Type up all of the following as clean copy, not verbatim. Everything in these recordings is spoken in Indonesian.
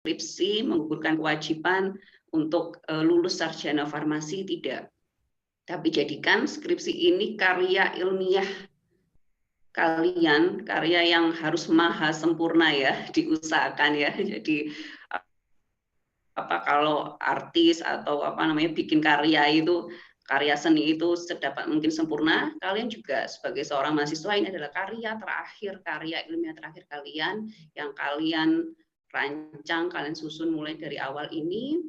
skripsi menggugurkan kewajiban untuk lulus sarjana farmasi, tidak. Tapi jadikan skripsi ini karya ilmiah kalian, karya yang harus maha sempurna ya, diusahakan ya. Jadi kalau artis atau bikin karya itu, karya seni itu sedapat mungkin sempurna, kalian juga sebagai seorang mahasiswa ini adalah karya terakhir, karya ilmiah terakhir kalian yang kalian rancang, kalian susun mulai dari awal ini,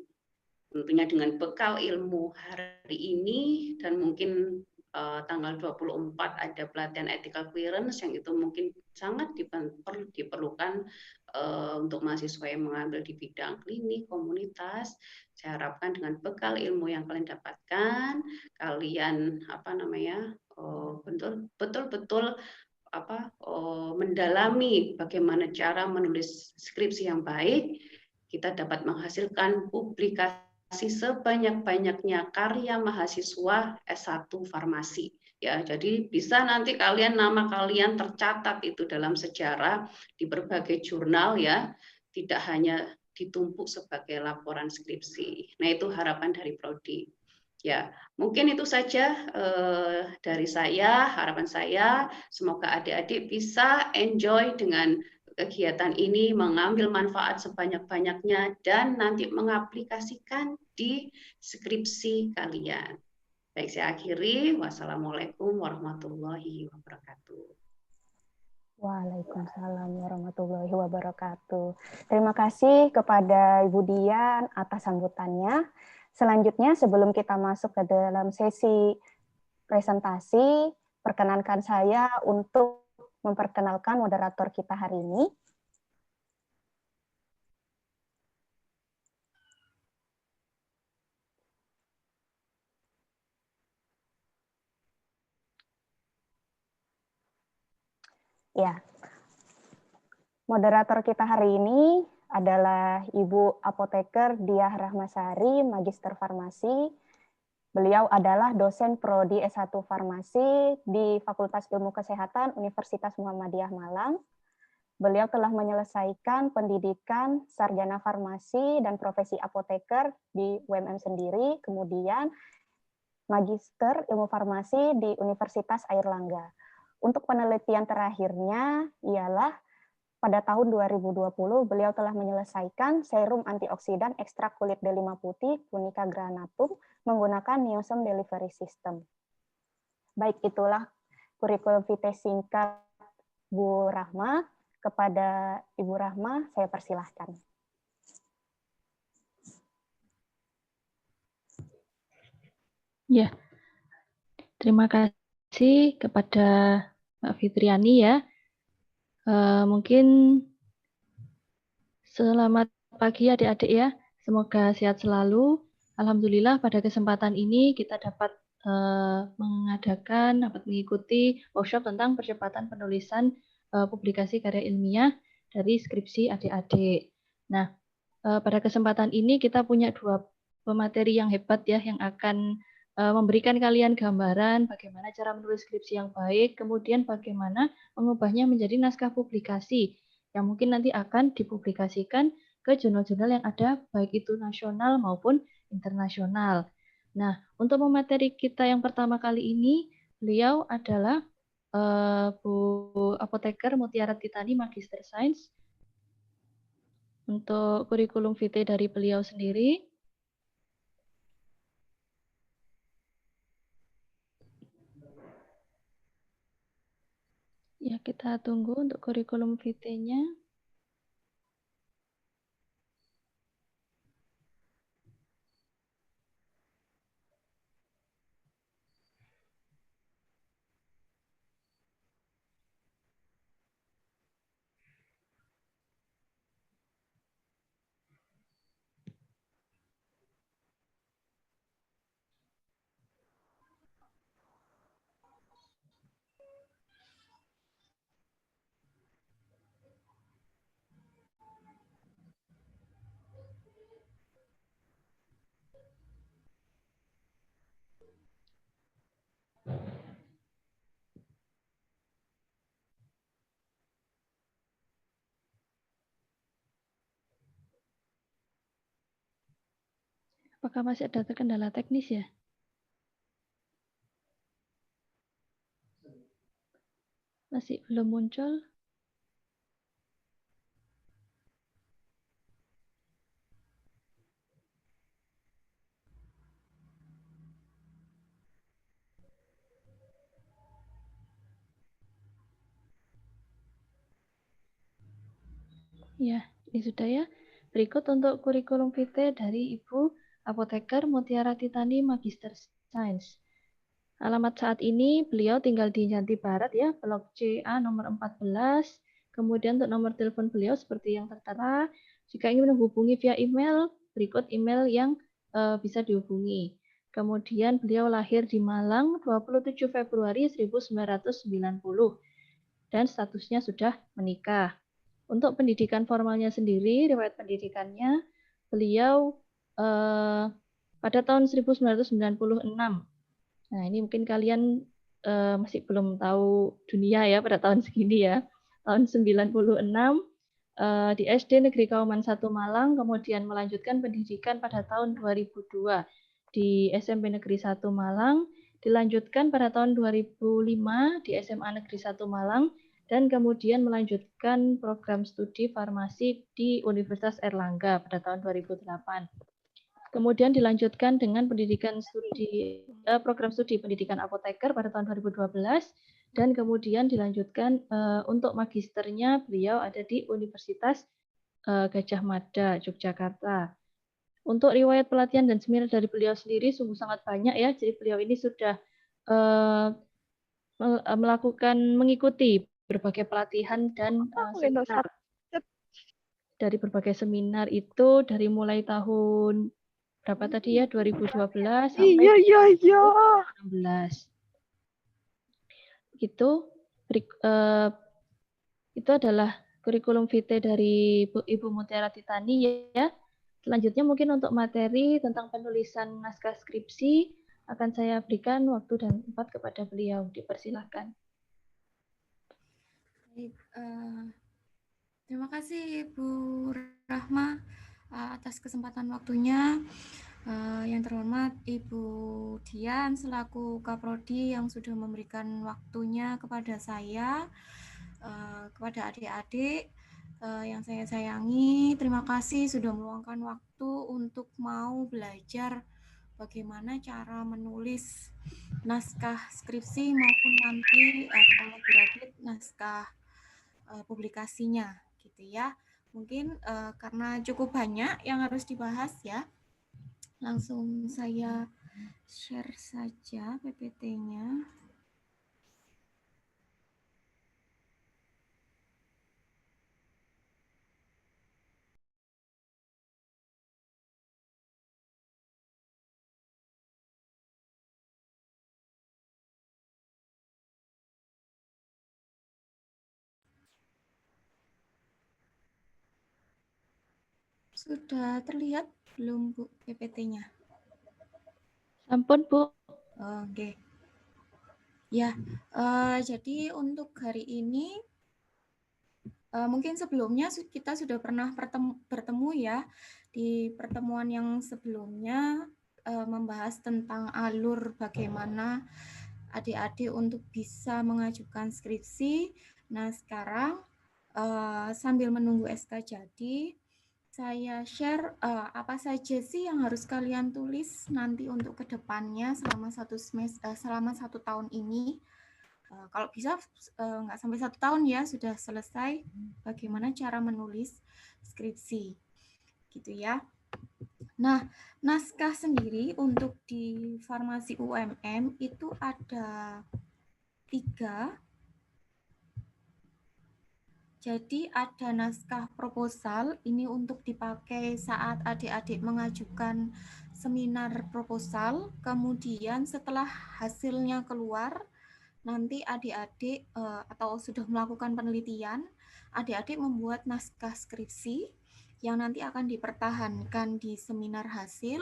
tentunya dengan bekal ilmu hari ini, dan mungkin tanggal 24 ada pelatihan ethical clearance yang itu mungkin sangat diperlukan untuk mahasiswa yang mengambil di bidang klinik, komunitas. Saya harapkan dengan bekal ilmu yang kalian dapatkan, kalian betul-betul mendalami bagaimana cara menulis skripsi yang baik, kita dapat menghasilkan publikasi sebanyak-banyaknya karya mahasiswa S1 farmasi. Ya, jadi bisa nanti nama kalian tercatat itu dalam sejarah di berbagai jurnal ya, tidak hanya ditumpuk sebagai laporan skripsi. Nah, itu harapan dari Prodi. Ya, mungkin itu saja dari saya, harapan saya. Semoga adik-adik bisa enjoy dengan kegiatan ini, mengambil manfaat sebanyak-banyaknya, dan nanti mengaplikasikan di skripsi kalian. Baik, saya akhiri. Wassalamualaikum warahmatullahi wabarakatuh. Waalaikumsalam warahmatullahi wabarakatuh. Terima kasih kepada Ibu Dian atas sambutannya. Selanjutnya, sebelum kita masuk ke dalam sesi presentasi, perkenankan saya untuk memperkenalkan moderator kita hari ini. Ya, moderator kita hari ini adalah Ibu Apoteker Diah Rahmasari, Magister Farmasi. Beliau adalah dosen Prodi S1 Farmasi di Fakultas Ilmu Kesehatan Universitas Muhammadiyah Malang. Beliau telah menyelesaikan pendidikan sarjana farmasi dan profesi apoteker di UMM sendiri, kemudian Magister Ilmu Farmasi di Universitas Airlangga. Untuk penelitian terakhirnya ialah pada tahun 2020 beliau telah menyelesaikan serum antioksidan ekstrak kulit delima putih Punica granatum menggunakan Niosum Delivery System. Baik, itulah kurikulum vitae singkat Bu Rahma. Kepada Ibu Rahma, saya persilahkan. Ya, terima kasih kepada Mbak Fitriani ya. Mungkin selamat pagi adik-adik ya. Semoga sehat selalu. Alhamdulillah pada kesempatan ini kita dapat mengikuti workshop tentang percepatan penulisan publikasi karya ilmiah dari skripsi adik-adik. Nah, pada kesempatan ini kita punya dua pemateri yang hebat ya, yang akan memberikan kalian gambaran bagaimana cara menulis skripsi yang baik, kemudian bagaimana mengubahnya menjadi naskah publikasi yang mungkin nanti akan dipublikasikan ke jurnal-jurnal yang ada, baik itu nasional maupun internasional. Nah, untuk pemateri kita yang pertama kali ini, beliau adalah Bu Apoteker Mutiara Titani, Magister Sains. Untuk kurikulum vitae dari beliau sendiri, ya kita tunggu untuk kurikulum vitae-nya. Apakah masih ada terkendala teknis ya? Masih belum muncul? Ya, ini sudah ya. Berikut untuk kurikulum vitae dari Ibu Apoteker Mutiara Titani Magister Sains. Alamat saat ini beliau tinggal di Janti Barat ya, Blok CA nomor 14. Kemudian untuk nomor telepon beliau seperti yang tertera. Jika ingin menghubungi via email, berikut email yang bisa dihubungi. Kemudian beliau lahir di Malang 27 Februari 1990 dan statusnya sudah menikah. Untuk pendidikan formalnya sendiri, riwayat pendidikannya, beliau pada tahun 1996. Nah, ini mungkin kalian masih belum tahu dunia ya pada tahun segini ya. Tahun 96 di SD Negeri Kauman 1 Malang, kemudian melanjutkan pendidikan pada tahun 2002 di SMP Negeri 1 Malang, dilanjutkan pada tahun 2005 di SMA Negeri 1 Malang, dan kemudian melanjutkan program studi farmasi di Universitas Erlangga pada tahun 2008. Kemudian dilanjutkan dengan pendidikan studi program studi pendidikan apoteker pada tahun 2012, dan kemudian dilanjutkan untuk magisternya beliau ada di Universitas Gajah Mada, Yogyakarta. Untuk riwayat pelatihan dan seminar dari beliau sendiri sungguh sangat banyak ya. Jadi beliau ini sudah mengikuti berbagai pelatihan dan seminar. Dari berbagai seminar itu dari mulai tahun berapa tadi ya, 2012 sampai 2016. Itu adalah kurikulum vitae dari Ibu Mutiara Titani ya. Selanjutnya mungkin untuk materi tentang penulisan naskah skripsi akan saya berikan waktu dan tempat kepada beliau. Dipersilahkan. Baik, terima kasih Ibu Rahma atas kesempatan waktunya. Yang terhormat Ibu Dian selaku Kaprodi yang sudah memberikan waktunya kepada saya, kepada adik-adik yang saya sayangi. Terima kasih sudah meluangkan waktu untuk mau belajar bagaimana cara menulis naskah skripsi maupun nanti kalau beradit naskah publikasinya gitu ya. Mungkin karena cukup banyak yang harus dibahas ya, langsung saya share saja PPT-nya. Sudah terlihat belum Bu PPT-nya? Ampun Bu. Oke. Ya, jadi untuk hari ini mungkin sebelumnya kita sudah pernah bertemu ya di pertemuan yang sebelumnya membahas tentang alur bagaimana adik-adik untuk bisa mengajukan skripsi. Nah, sekarang sambil menunggu SK jadi, saya share apa saja sih yang harus kalian tulis nanti untuk kedepannya selama satu tahun ini. Kalau bisa nggak sampai 1 tahun ya sudah selesai bagaimana cara menulis skripsi, gitu ya. Nah, naskah sendiri untuk di farmasi UMM itu ada 3. Jadi ada naskah proposal, ini untuk dipakai saat adik-adik mengajukan seminar proposal. Kemudian setelah hasilnya keluar, nanti adik-adik atau sudah melakukan penelitian, adik-adik membuat naskah skripsi yang nanti akan dipertahankan di seminar hasil.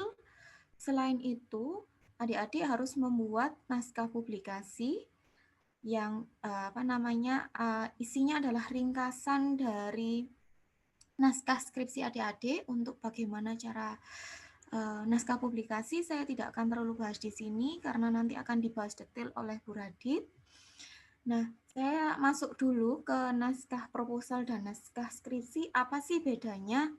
Selain itu, adik-adik harus membuat naskah publikasi yang isinya adalah ringkasan dari naskah skripsi adik-adik untuk bagaimana cara Naskah publikasi saya tidak akan terlalu bahas di sini karena nanti akan dibahas detail oleh Bu Radit. Nah, saya masuk dulu ke naskah proposal dan naskah skripsi. Apa sih bedanya?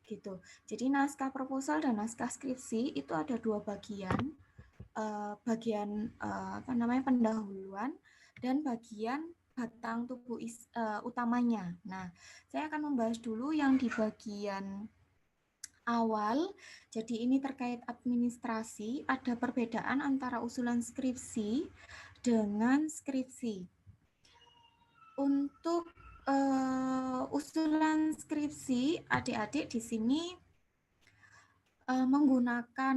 Gitu. Jadi naskah proposal dan naskah skripsi itu ada dua bagian. Bagian pendahuluan dan bagian batang tubuh utamanya. Nah, saya akan membahas dulu yang di bagian awal. Jadi ini terkait administrasi, ada perbedaan antara usulan skripsi dengan skripsi. Untuk usulan skripsi, adik-adik di sini menggunakan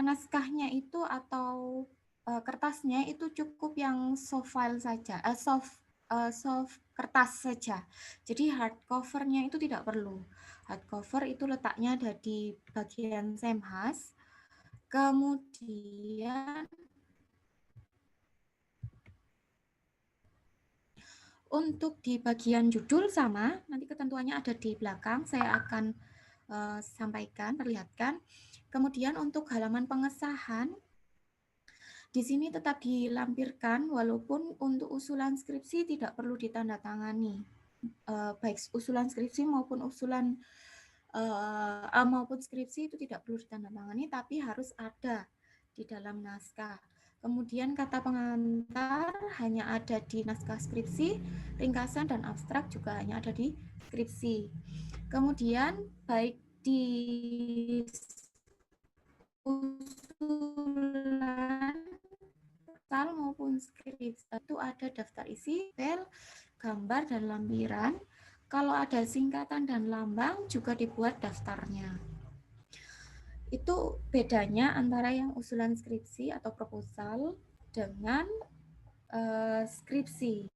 naskahnya itu atau kertasnya itu cukup yang soft file saja, soft kertas saja. Jadi hardcovernya itu tidak perlu. Hardcover itu letaknya ada di bagian Semhas. Kemudian untuk di bagian judul sama, nanti ketentuannya ada di belakang. Saya akan sampaikan, perlihatkan. Kemudian untuk halaman pengesahan di sini tetap dilampirkan walaupun untuk usulan skripsi tidak perlu ditandatangani. Baik usulan skripsi maupun maupun skripsi itu tidak perlu ditandatangani tapi harus ada di dalam naskah. Kemudian kata pengantar hanya ada di naskah skripsi, ringkasan dan abstrak juga hanya ada di skripsi. Kemudian baik di usulan maupun skripsi itu ada daftar isi, file, gambar, dan lampiran. Kalau ada singkatan dan lambang juga dibuat daftarnya. Itu bedanya antara yang usulan skripsi atau proposal dengan skripsi.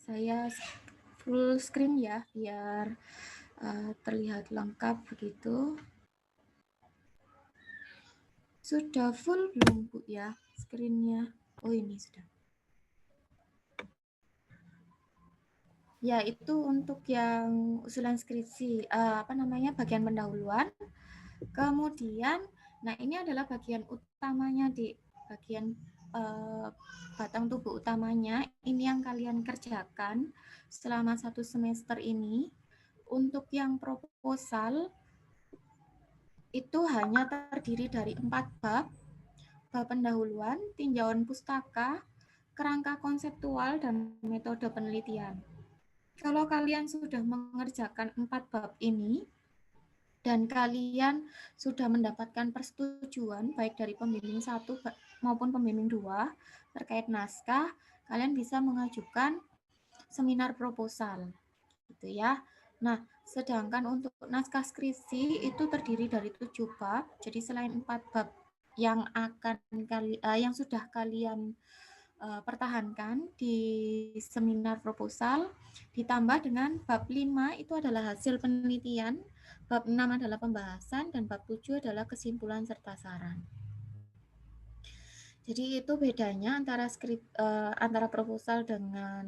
Saya full screen ya, biar terlihat lengkap begitu. Sudah full belum Bu ya screen-nya? Oh ini sudah. Ya itu untuk yang usulan skripsi, bagian pendahuluan. Kemudian, nah ini adalah bagian utamanya di bagian batang tubuh utamanya. Ini yang kalian kerjakan selama 1 semester ini. Untuk yang proposal itu hanya terdiri dari 4 bab. Bab pendahuluan, tinjauan pustaka, kerangka konseptual, dan metode penelitian. Kalau kalian sudah mengerjakan 4 bab ini, dan kalian sudah mendapatkan persetujuan baik dari pembimbing 1 maupun pembimbing 2 terkait naskah, kalian bisa mengajukan seminar proposal. Gitu ya. Nah, sedangkan untuk naskah skripsi itu terdiri dari 7 bab. Jadi selain 4 bab yang yang sudah kalian pertahankan di seminar proposal, ditambah dengan bab 5 itu adalah hasil penelitian, bab 6 adalah pembahasan, dan bab 7 adalah kesimpulan serta saran. Jadi itu bedanya antara antara proposal dengan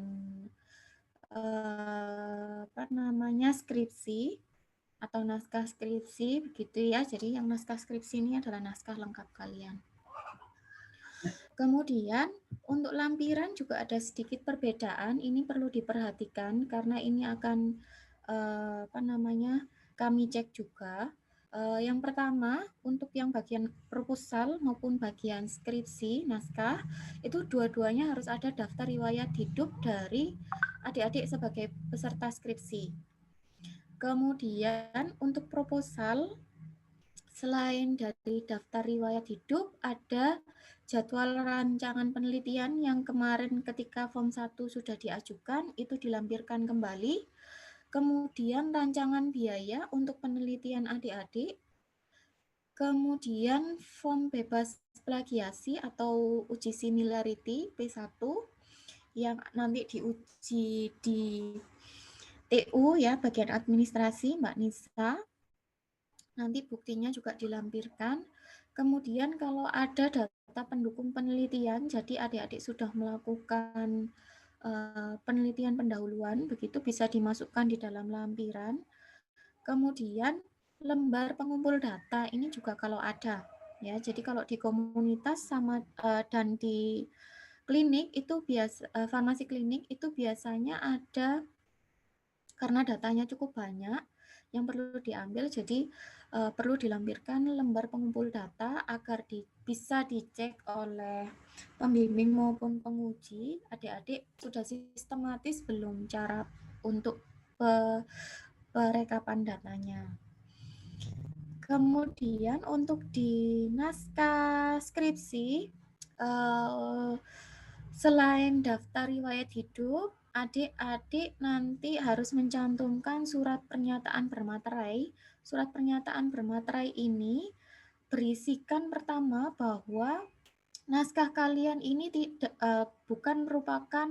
skripsi atau naskah skripsi begitu ya. Jadi yang naskah skripsi ini adalah naskah lengkap kalian. Kemudian untuk lampiran juga ada sedikit perbedaan. Ini perlu diperhatikan karena ini akan kami cek juga. Yang pertama, untuk yang bagian proposal maupun bagian skripsi, naskah, itu dua-duanya harus ada daftar riwayat hidup dari adik-adik sebagai peserta skripsi. Kemudian untuk proposal, selain dari daftar riwayat hidup, ada jadwal rancangan penelitian yang kemarin ketika form 1 sudah diajukan, itu dilampirkan kembali. Kemudian rancangan biaya untuk penelitian adik-adik. Kemudian form bebas plagiasi atau uji similarity P1 yang nanti diuji di TU ya, bagian administrasi Mbak Nisa. Nanti buktinya juga dilampirkan. Kemudian kalau ada data data pendukung penelitian, jadi adik-adik sudah melakukan penelitian pendahuluan, begitu bisa dimasukkan di dalam lampiran. Kemudian lembar pengumpul data ini juga kalau ada, ya. Jadi kalau di komunitas sama dan di klinik itu farmasi klinik itu biasanya ada, karena datanya cukup banyak yang perlu diambil, jadi perlu dilampirkan lembar pengumpul data agar bisa dicek oleh pembimbing maupun penguji. Adik-adik sudah sistematis belum cara untuk perekapan datanya. Kemudian untuk di naskah skripsi, selain daftar riwayat hidup, adik-adik nanti harus mencantumkan surat pernyataan bermaterai. Surat pernyataan bermaterai ini berisikan pertama bahwa naskah kalian ini bukan merupakan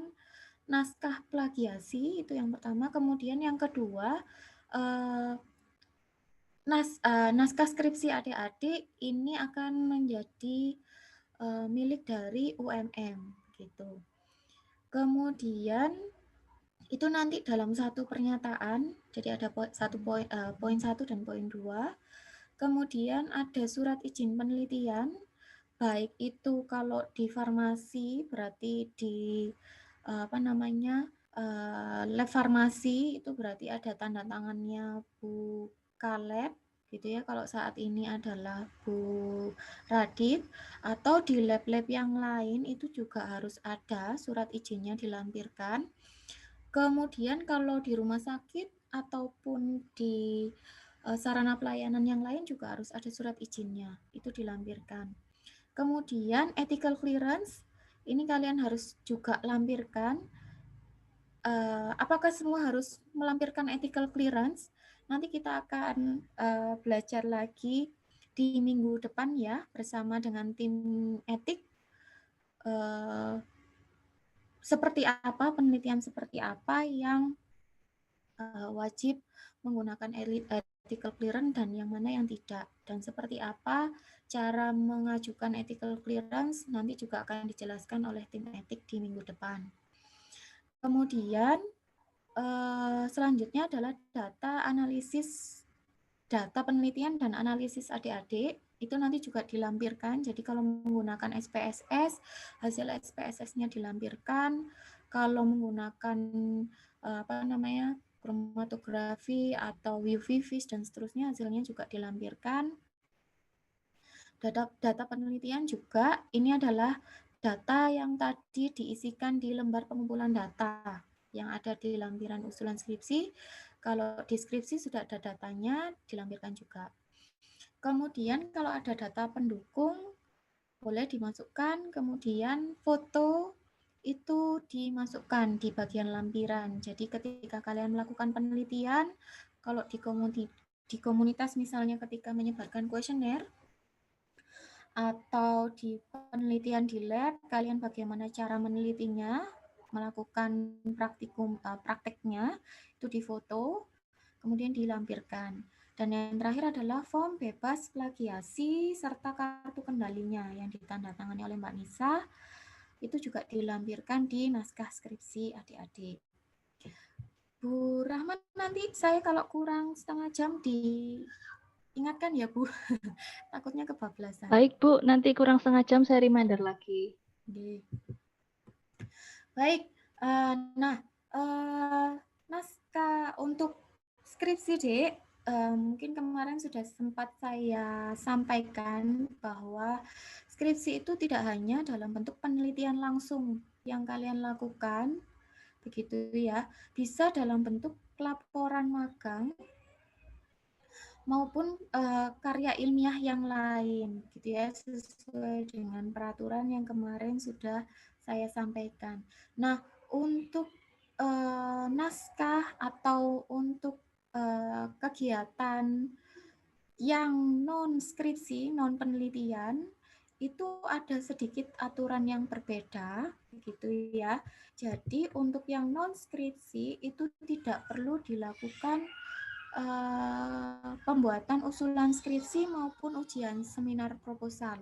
naskah plagiasi, itu yang pertama. Kemudian yang kedua, naskah skripsi adik-adik ini akan menjadi milik dari UMM gitu. Kemudian itu nanti dalam satu pernyataan, jadi ada poin 1 dan poin 2. Kemudian ada surat izin penelitian, baik itu kalau di farmasi berarti di lab farmasi itu berarti ada tanda tangannya Bu Kaleb gitu ya, kalau saat ini adalah Bu Radit, atau di lab-lab yang lain itu juga harus ada surat izinnya dilampirkan. Kemudian kalau di rumah sakit ataupun di sarana pelayanan yang lain juga harus ada surat izinnya, itu dilampirkan. Kemudian ethical clearance, ini kalian harus juga lampirkan. Apakah semua harus melampirkan ethical clearance? Nanti kita akan belajar lagi di minggu depan ya, bersama dengan tim etik. Seperti apa, penelitian seperti apa yang wajib menggunakan ethical clearance dan yang mana yang tidak. Dan seperti apa cara mengajukan ethical clearance nanti juga akan dijelaskan oleh tim etik di minggu depan. Kemudian selanjutnya adalah data penelitian dan analisis adik-adik, itu nanti juga dilampirkan. Jadi kalau menggunakan SPSS, hasil SPSS-nya dilampirkan. Kalau menggunakan kromatografi atau UV-vis dan seterusnya, hasilnya juga dilampirkan. Data penelitian juga, ini adalah data yang tadi diisikan di lembar pengumpulan data yang ada di lampiran usulan skripsi. Kalau di skripsi sudah ada datanya, dilampirkan juga. Kemudian kalau ada data pendukung, boleh dimasukkan. Kemudian foto itu dimasukkan di bagian lampiran. Jadi ketika kalian melakukan penelitian, kalau di komunitas misalnya ketika menyebarkan kuesioner, atau di penelitian di lab, kalian bagaimana cara menelitinya, melakukan prakteknya, itu difoto, kemudian dilampirkan. Dan yang terakhir adalah form bebas plagiasi serta kartu kendalinya yang ditandatangani oleh Mbak Nisa, itu juga dilampirkan di naskah skripsi adik-adik. Bu Rahman, nanti saya kalau kurang setengah jam diingatkan ya Bu, takutnya kebablasan. Baik Bu, nanti kurang setengah jam saya reminder lagi. Baik, naskah untuk skripsi Dek, mungkin kemarin sudah sempat saya sampaikan bahwa skripsi itu tidak hanya dalam bentuk penelitian langsung yang kalian lakukan, begitu ya, bisa dalam bentuk laporan magang maupun karya ilmiah yang lain, gitu ya, sesuai dengan peraturan yang kemarin sudah saya sampaikan. Nah, untuk naskah atau untuk kegiatan yang non skripsi, non penelitian, itu ada sedikit aturan yang berbeda, begitu ya. Jadi untuk yang non skripsi itu tidak perlu dilakukan pembuatan usulan skripsi maupun ujian seminar proposal.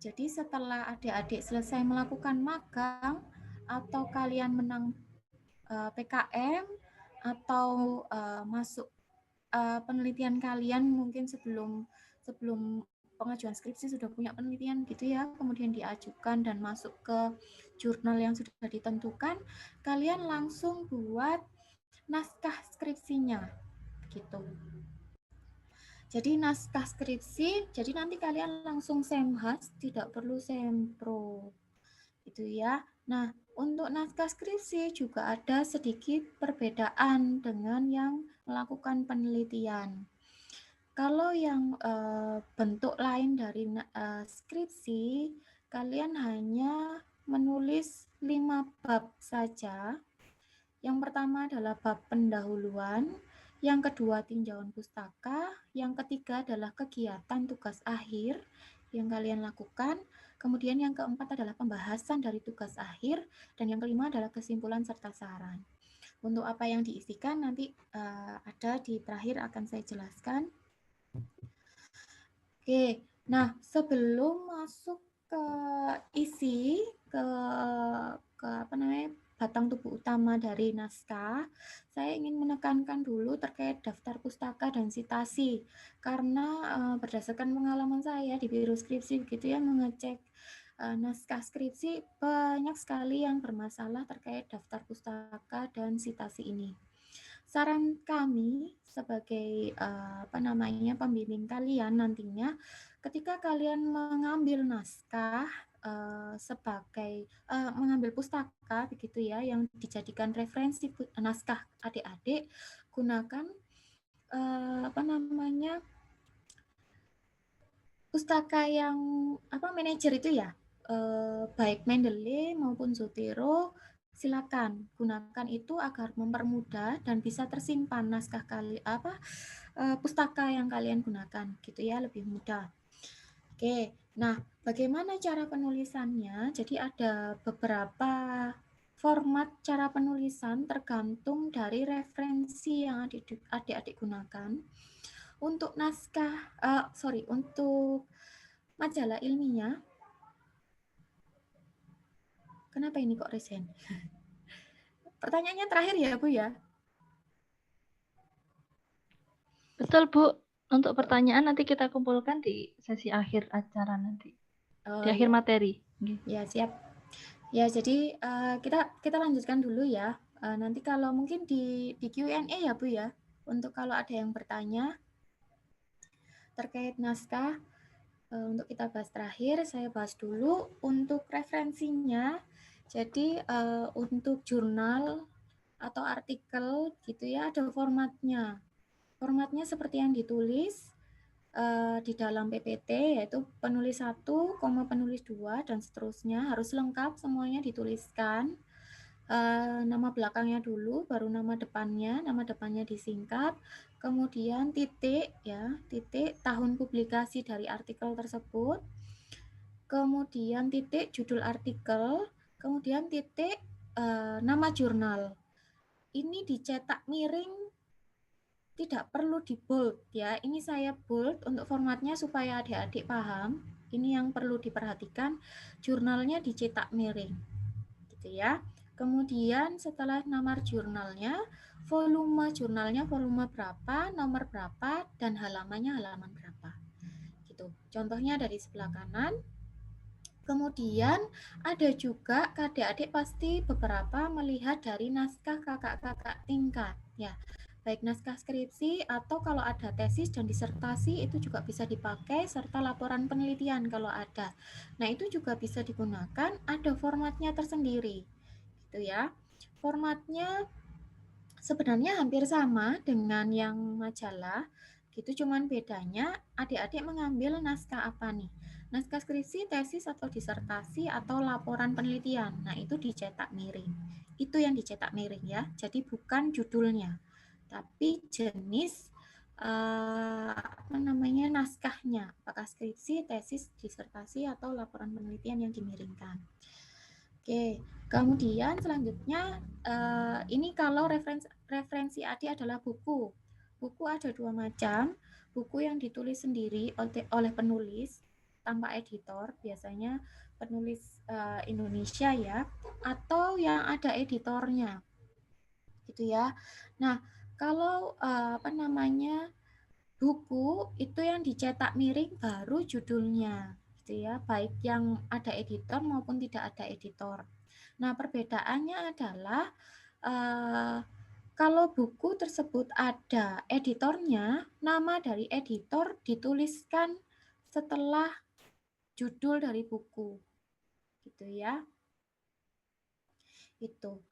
Jadi setelah adik-adik selesai melakukan magang atau kalian menang PKM atau masuk penelitian kalian mungkin sebelum pengajuan skripsi sudah punya penelitian gitu ya, kemudian diajukan dan masuk ke jurnal yang sudah ditentukan, kalian langsung buat naskah skripsinya gitu. Jadi naskah skripsi, jadi nanti kalian langsung semhas, tidak perlu sempro. Itu ya. Nah, untuk naskah skripsi juga ada sedikit perbedaan dengan yang melakukan penelitian. Kalau yang bentuk lain dari skripsi, kalian hanya menulis 5 bab saja. Yang pertama adalah bab pendahuluan, yang kedua tinjauan pustaka, yang ketiga adalah kegiatan tugas akhir yang kalian lakukan, kemudian yang keempat adalah pembahasan dari tugas akhir, dan yang kelima adalah kesimpulan serta saran. Untuk apa yang diisikan nanti ada di terakhir akan saya jelaskan. Oke, nah sebelum masuk ke isi, ke apa namanya, batang tubuh utama dari naskah, saya ingin menekankan dulu terkait daftar pustaka dan sitasi, karena berdasarkan pengalaman saya di biro skripsi gitu ya, mengecek naskah skripsi, banyak sekali yang bermasalah terkait daftar pustaka dan sitasi ini. Saran kami sebagai apa namanya, pembimbing kalian nantinya, ketika kalian mengambil naskah sebagai mengambil pustaka begitu ya, yang dijadikan referensi naskah adik-adik, gunakan apa namanya, pustaka yang apa, manajer itu ya, baik Mendeley maupun Zotero. Silakan gunakan itu agar mempermudah dan bisa tersimpan naskah pustaka yang kalian gunakan gitu ya, lebih mudah. Oke, nah bagaimana cara penulisannya? Jadi ada beberapa format cara penulisan tergantung dari referensi yang adik-adik gunakan. Untuk naskah, untuk majalah ilmiah, kenapa ini kok resign? Pertanyaannya terakhir ya Bu ya? Betul Bu, untuk pertanyaan nanti kita kumpulkan di sesi akhir acara nanti, di akhir materi. Ya siap. Ya jadi kita lanjutkan dulu ya. Nanti kalau mungkin di Q&A ya Bu ya, untuk kalau ada yang bertanya terkait naskah, untuk kita bahas terakhir, saya bahas dulu untuk referensinya. Jadi untuk jurnal atau artikel gitu ya, ada formatnya. Formatnya seperti yang ditulis di dalam PPT, yaitu penulis 1, penulis 2, dan seterusnya. Harus lengkap semuanya dituliskan. Nama belakangnya dulu, baru nama depannya disingkat, kemudian titik ya, titik tahun publikasi dari artikel tersebut, kemudian titik judul artikel, kemudian titik nama jurnal. Ini dicetak miring, tidak perlu di bold ya. Ini saya bold untuk formatnya supaya adik-adik paham. Ini yang perlu diperhatikan, jurnalnya dicetak miring gitu ya. Kemudian setelah nama jurnalnya volume berapa, nomor berapa, dan halamannya halaman berapa. Gitu. Contohnya dari sebelah kanan. Kemudian ada juga adik-adik pasti beberapa melihat dari naskah kakak-kakak tingkat ya. Baik naskah skripsi atau kalau ada tesis dan disertasi itu juga bisa dipakai, serta laporan penelitian kalau ada. Nah, itu juga bisa digunakan, ada formatnya tersendiri. Gitu ya. Formatnya sebenarnya hampir sama dengan yang majalah, gitu, cuman bedanya adik-adik mengambil naskah apa nih? Naskah skripsi, tesis, atau disertasi, atau laporan penelitian. Nah, itu dicetak miring. Itu yang dicetak miring ya. Jadi bukan judulnya, tapi jenis apa namanya, naskahnya, apakah skripsi, tesis, disertasi, atau laporan penelitian yang dimiringkan. Oke, kemudian selanjutnya ini kalau referensi adik adalah buku. Buku ada 2 macam, buku yang ditulis sendiri oleh penulis tanpa editor, biasanya penulis Indonesia ya, atau yang ada editornya, gitu ya. Nah, kalau buku itu yang dicetak miring baru judulnya, gitu ya, baik yang ada editor maupun tidak ada editor. Nah, perbedaannya adalah kalau buku tersebut ada editornya, nama dari editor dituliskan setelah judul dari buku, gitu ya. Itu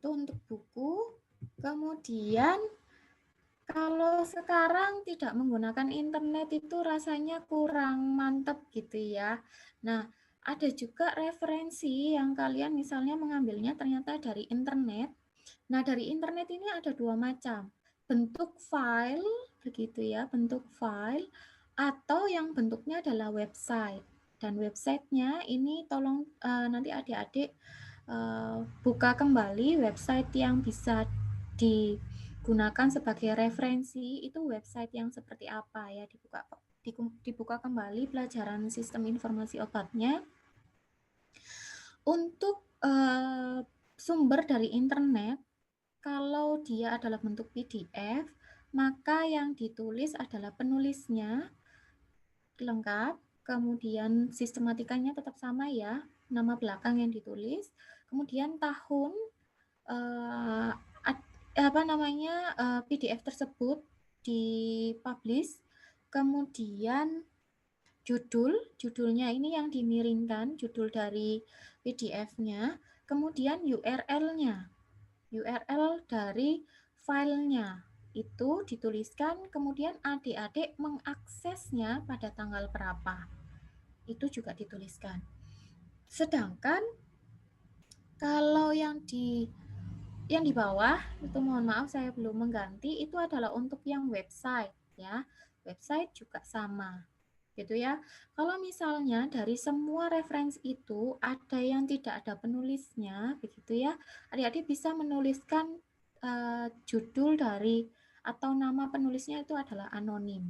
untuk buku. Kemudian kalau sekarang tidak menggunakan internet itu rasanya kurang mantep gitu ya. Nah, ada juga referensi yang kalian misalnya mengambilnya ternyata dari internet. Nah, dari internet ini ada dua macam. Bentuk file, begitu ya, bentuk file, atau yang bentuknya adalah website. Dan websitenya ini tolong nanti adik-adik buka kembali website yang bisa digunakan sebagai referensi, itu website yang seperti apa ya, dibuka kembali pelajaran sistem informasi obatnya. Untuk sumber dari internet, kalau dia adalah bentuk PDF, maka yang ditulis adalah penulisnya lengkap, kemudian sistematikanya tetap sama ya, nama belakang yang ditulis, kemudian tahun PDF tersebut dipublish, kemudian judulnya ini yang dimiringkan, judul dari PDF-nya, kemudian URL-nya, URL dari filenya itu dituliskan, kemudian adik-adik mengaksesnya pada tanggal berapa, itu juga dituliskan. Sedangkan kalau yang di bawah itu, mohon maaf saya belum mengganti, itu adalah untuk yang website ya. Website juga sama gitu ya. Kalau misalnya dari semua referensi itu ada yang tidak ada penulisnya begitu ya, adik-adik bisa menuliskan judul dari atau nama penulisnya itu adalah anonim.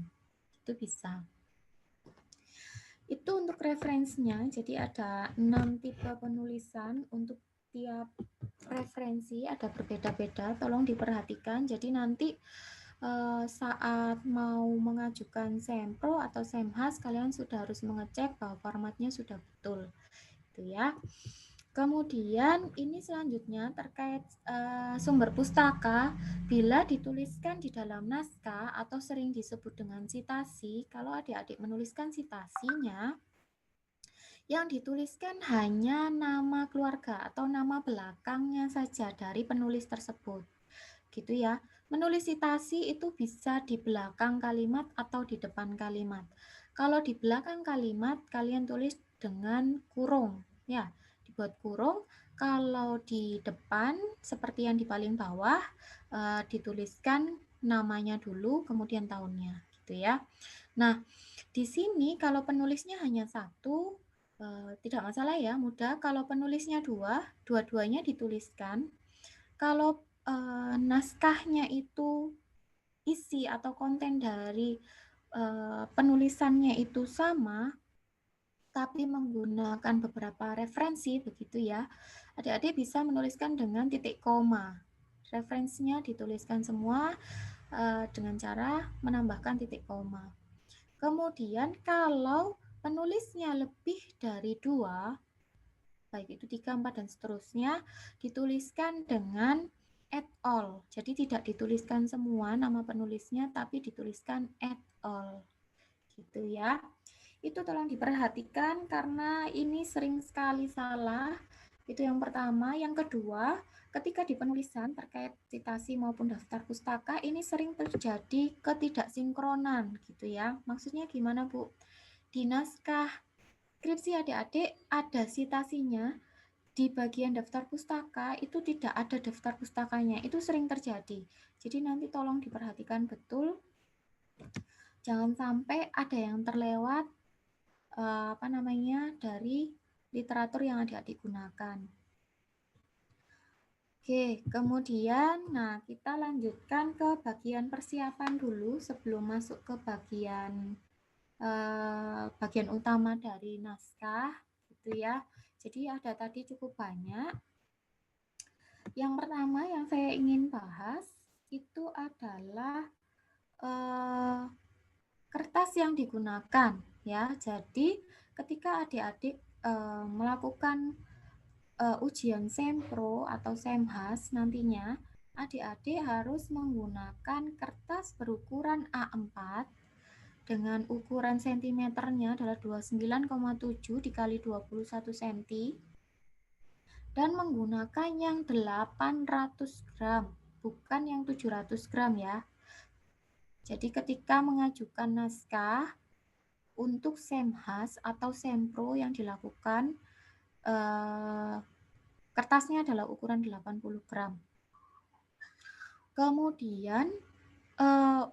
Itu bisa. Itu untuk referensinya. Jadi ada 6 tipe penulisan untuk tiap referensi, ada berbeda-beda, tolong diperhatikan. Jadi nanti saat mau mengajukan sempro atau semhas, kalian sudah harus mengecek bahwa formatnya sudah betul, gitu ya. Kemudian ini selanjutnya terkait sumber pustaka, bila dituliskan di dalam naskah atau sering disebut dengan citasi, kalau adik-adik menuliskan citasinya, yang dituliskan hanya nama keluarga atau nama belakangnya saja dari penulis tersebut, gitu ya. Menulis citasi itu bisa di belakang kalimat atau di depan kalimat. Kalau di belakang kalimat, kalian tulis dengan kurung, ya, dibuat kurung. Kalau di depan, seperti yang di paling bawah, dituliskan namanya dulu, kemudian tahunnya, gitu ya. Nah, di sini kalau penulisnya hanya satu, tidak masalah ya, mudah. Kalau penulisnya dua-duanya dituliskan. Kalau naskahnya itu isi atau konten dari penulisannya itu sama, tapi menggunakan beberapa referensi begitu ya, adik-adik bisa menuliskan dengan titik koma. Referensinya dituliskan semua dengan cara menambahkan titik koma. Kemudian kalau penulisnya lebih dari 2, baik itu 3, 4, dan seterusnya, dituliskan dengan et al. Jadi tidak dituliskan semua nama penulisnya, tapi dituliskan et al. Gitu ya. Itu tolong diperhatikan karena ini sering sekali salah. Itu yang pertama. Yang kedua, ketika di penulisan terkait citasi maupun daftar pustaka, ini sering terjadi ketidaksinkronan gitu ya. Maksudnya gimana, Bu? Di naskah skripsi adik-adik ada citasinya, di bagian daftar pustaka itu tidak ada daftar pustakanya. Itu sering terjadi. Jadi nanti tolong diperhatikan betul. Jangan sampai ada yang terlewat dari literatur yang adik-adik gunakan. Oke, kemudian kita lanjutkan ke bagian persiapan dulu sebelum masuk ke bagian bagian utama dari naskah, gitu ya. Jadi ada tadi cukup banyak. Yang pertama yang saya ingin bahas itu adalah kertas yang digunakan, ya. Jadi ketika adik-adik melakukan ujian sempro atau semhas nantinya, adik-adik harus menggunakan kertas berukuran A4 dengan ukuran sentimeternya adalah 29,7 dikali 21 cm dan menggunakan yang 800 gram, bukan yang 700 gram ya. Jadi ketika mengajukan naskah untuk semhas atau sempro yang dilakukan, kertasnya adalah ukuran 80 gram. Kemudian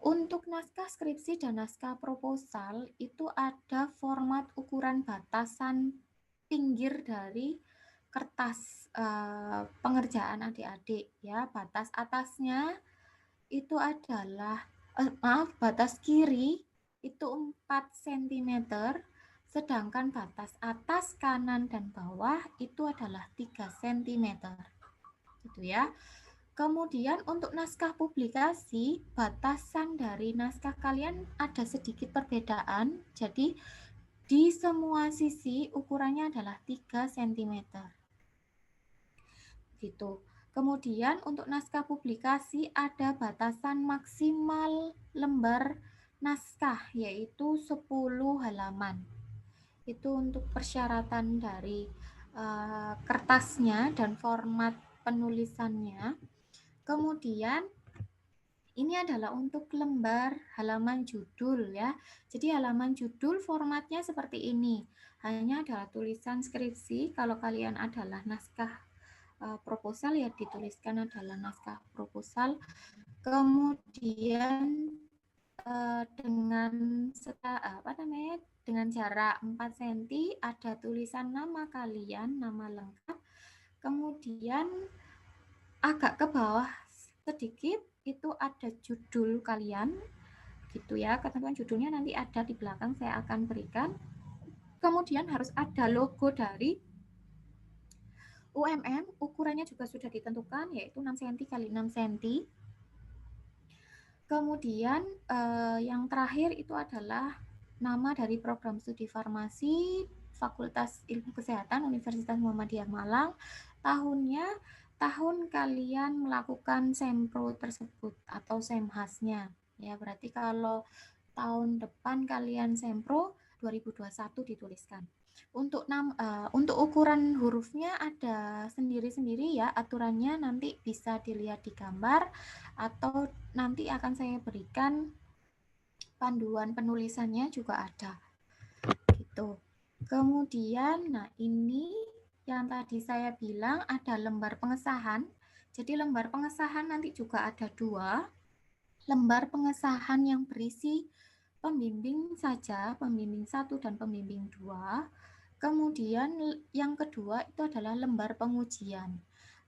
untuk naskah skripsi dan naskah proposal itu ada format ukuran batasan pinggir dari kertas pengerjaan adik-adik ya. Batas atasnya itu adalah batas kiri itu 4 cm, sedangkan batas atas kanan dan bawah itu adalah 3 cm. Gitu ya. Kemudian untuk naskah publikasi, batasan dari naskah kalian ada sedikit perbedaan. Jadi di semua sisi ukurannya adalah 3 cm. Gitu. Kemudian untuk naskah publikasi ada batasan maksimal lembar naskah yaitu 10 halaman. Itu untuk persyaratan dari kertasnya dan format penulisannya. Kemudian ini adalah untuk lembar halaman judul ya. Jadi halaman judul formatnya seperti ini. Hanya adalah tulisan skripsi. Kalau kalian adalah naskah proposal ya dituliskan adalah naskah proposal. Kemudian dengan dengan jarak 4 cm ada tulisan nama kalian, nama lengkap. Kemudian agak ke bawah sedikit itu ada judul kalian gitu ya. Ketentuan judulnya nanti ada di belakang, saya akan berikan. Kemudian harus ada logo dari UMM, ukurannya juga sudah ditentukan yaitu 6 cm x 6 cm. Kemudian yang terakhir itu adalah nama dari program studi farmasi Fakultas Ilmu Kesehatan Universitas Muhammadiyah Malang, tahunnya tahun kalian melakukan sempro tersebut atau semhasnya ya. Berarti kalau tahun depan kalian sempro 2021 dituliskan. Untuk ukuran hurufnya ada sendiri-sendiri ya aturannya, nanti bisa dilihat di gambar atau nanti akan saya berikan panduan penulisannya juga ada gitu. Kemudian nah ini yang tadi saya bilang ada lembar pengesahan. Jadi lembar pengesahan nanti juga ada 2. Lembar pengesahan yang berisi pembimbing saja, pembimbing 1 dan pembimbing 2. Kemudian yang kedua itu adalah lembar pengujian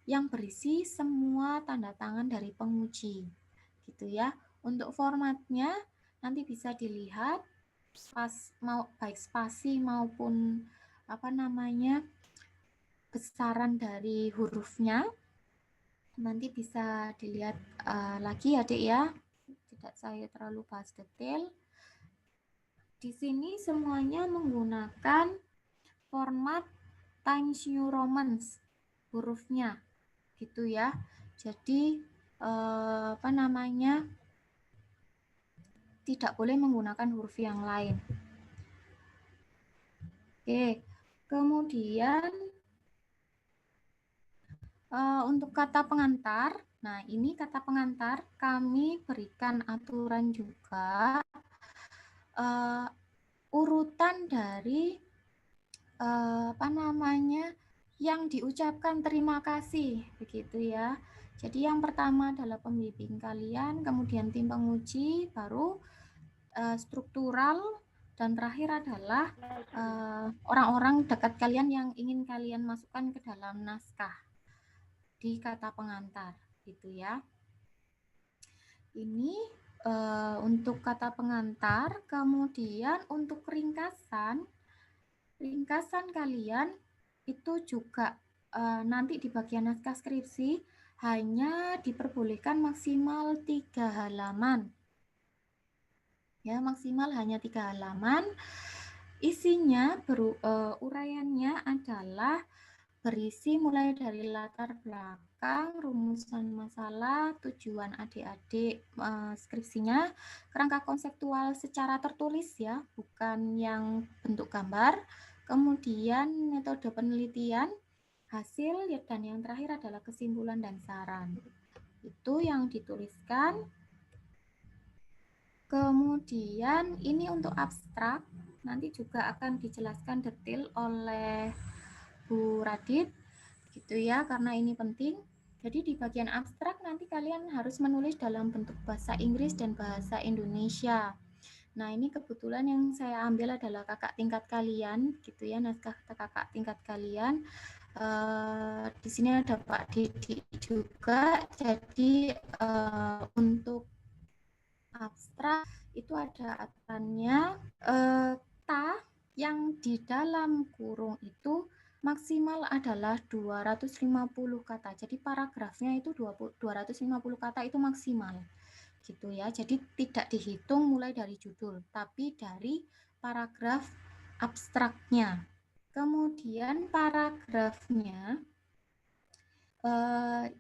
yang berisi semua tanda tangan dari penguji. Gitu ya. Untuk formatnya nanti bisa dilihat baik spasi maupun besaran dari hurufnya nanti bisa dilihat lagi adik ya, tidak saya terlalu bahas detail. Di sini semuanya menggunakan format Times New Roman hurufnya gitu ya. Jadi tidak boleh menggunakan huruf yang lain. Oke, kemudian untuk kata pengantar, nah ini kata pengantar kami berikan aturan juga urutan dari yang diucapkan terima kasih begitu ya. Jadi yang pertama adalah pembimbing kalian, kemudian tim penguji, baru struktural, dan terakhir adalah orang-orang dekat kalian yang ingin kalian masukkan ke dalam naskah di kata pengantar gitu ya. Ini untuk kata pengantar, kemudian untuk ringkasan kalian itu juga nanti di bagian naskah skripsi hanya diperbolehkan maksimal 3 halaman. Ya, maksimal hanya 3 halaman. Isinya uraiannya adalah berisi mulai dari latar belakang, rumusan masalah, tujuan adik-adik skripsinya, kerangka konseptual secara tertulis ya, bukan yang bentuk gambar, kemudian metode penelitian, hasil, dan yang terakhir adalah kesimpulan dan saran. Itu yang dituliskan. Kemudian ini untuk abstrak, nanti juga akan dijelaskan detail oleh Bu Radit, gitu ya, karena ini penting. Jadi di bagian abstrak nanti kalian harus menulis dalam bentuk bahasa Inggris dan bahasa Indonesia. Nah, ini kebetulan yang saya ambil adalah kakak tingkat kalian, gitu ya, naskah kakak tingkat kalian. Di sini ada Pak Didi juga. Jadi untuk abstrak itu ada aturannya, ta yang di dalam kurung itu maksimal adalah 250 kata. Jadi paragrafnya itu 250 kata itu maksimal. Gitu ya. Jadi tidak dihitung mulai dari judul, tapi dari paragraf abstraknya. Kemudian paragrafnya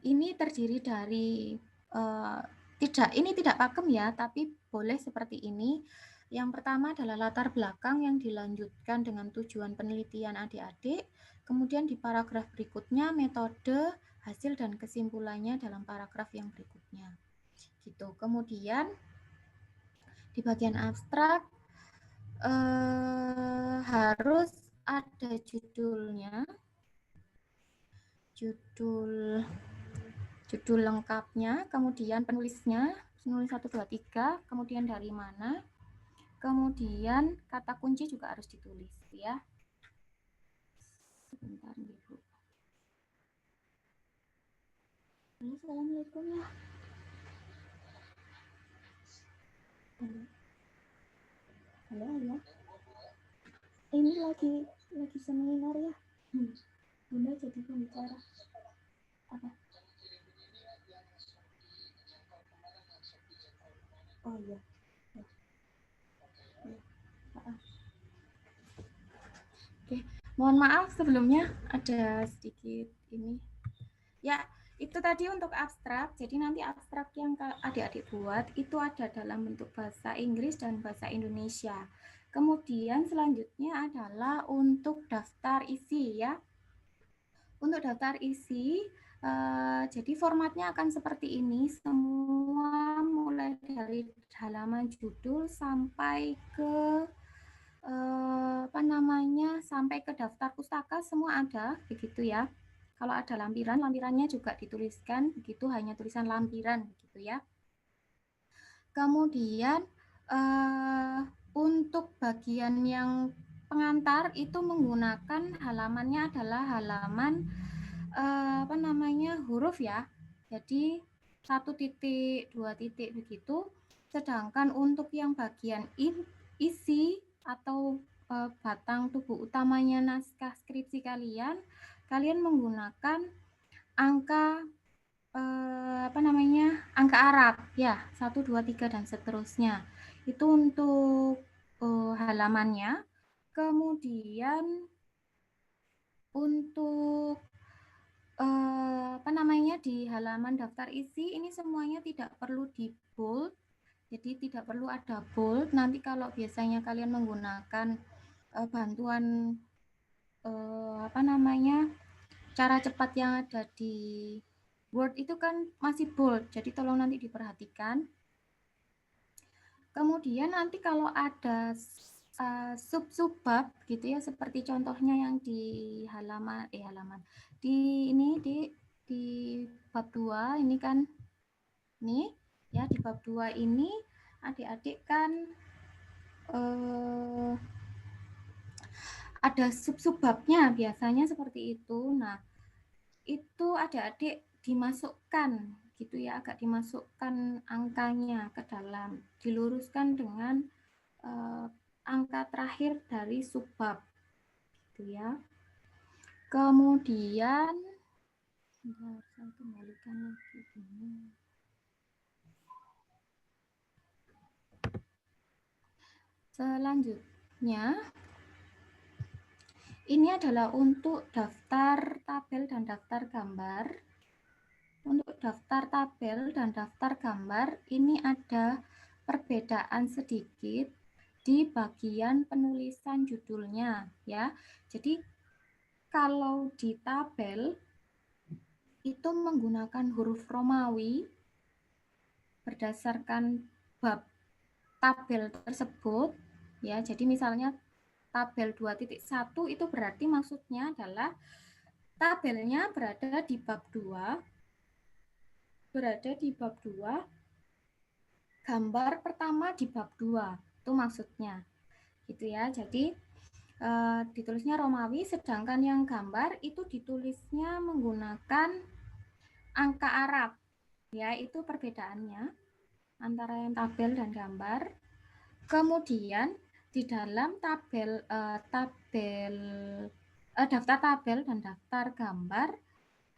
ini terdiri dari ini tidak pakem ya, tapi boleh seperti ini. Yang pertama adalah latar belakang yang dilanjutkan dengan tujuan penelitian adik-adik. Kemudian di paragraf berikutnya metode, hasil, dan kesimpulannya dalam paragraf yang berikutnya. Gitu. Kemudian di bagian abstrak harus ada judulnya, judul lengkapnya, kemudian penulisnya, penulis 1, 2, 3, kemudian dari mana, kemudian kata kunci juga harus ditulis ya. Sebentar Ibu. Assalamualaikum ya. Halo ya. Ini lagi seminar ya. Bunda jadi pembicara. Apa? Oh iya. Oke, mohon maaf sebelumnya ada sedikit ini. Ya, itu tadi untuk abstrak. Jadi nanti abstrak yang adik-adik buat itu ada dalam bentuk bahasa Inggris dan bahasa Indonesia. Kemudian selanjutnya adalah untuk daftar isi ya. Untuk daftar isi, jadi formatnya akan seperti ini. Semua mulai dari halaman judul sampai ke sampai ke daftar pustaka semua ada, begitu ya. Kalau ada lampiran, lampirannya juga dituliskan, begitu, hanya tulisan lampiran, begitu ya. Kemudian untuk bagian yang pengantar itu menggunakan halamannya adalah halaman huruf ya. Jadi 1 titik, 2 titik begitu. Sedangkan untuk yang bagian isi atau batang tubuh utamanya naskah skripsi kalian menggunakan angka angka Arab ya, 1, 2, 3 dan seterusnya. Itu untuk halamannya. Kemudian untuk di halaman daftar isi ini semuanya tidak perlu di bold. Jadi tidak perlu ada bold. Nanti kalau biasanya kalian menggunakan bantuan cara cepat yang ada di Word itu kan masih bold, jadi tolong nanti diperhatikan. Kemudian nanti kalau ada sub-bab gitu ya, seperti contohnya yang di di bab 2 ini kan nih ya, di bab 2 ini adik-adik kan ada sub-babnya biasanya seperti itu. Nah, itu adik-adik dimasukkan gitu ya, agak dimasukkan angkanya ke dalam, diluruskan dengan angka terakhir dari subbab gitu ya. Kemudian saya kembalikan lagi ini. Selanjutnya ini adalah untuk daftar tabel dan daftar gambar. Untuk daftar tabel dan daftar gambar ini ada perbedaan sedikit di bagian penulisan judulnya ya. Jadi kalau di tabel itu menggunakan huruf Romawi berdasarkan bab tabel tersebut ya. Jadi misalnya tabel 2.1 itu berarti maksudnya adalah tabelnya berada di bab 2, gambar pertama di bab 2, itu maksudnya gitu ya. Jadi ditulisnya Romawi, sedangkan yang gambar itu ditulisnya menggunakan angka Arab ya. Itu perbedaannya antara yang tabel dan gambar. Kemudian di dalam daftar tabel dan daftar gambar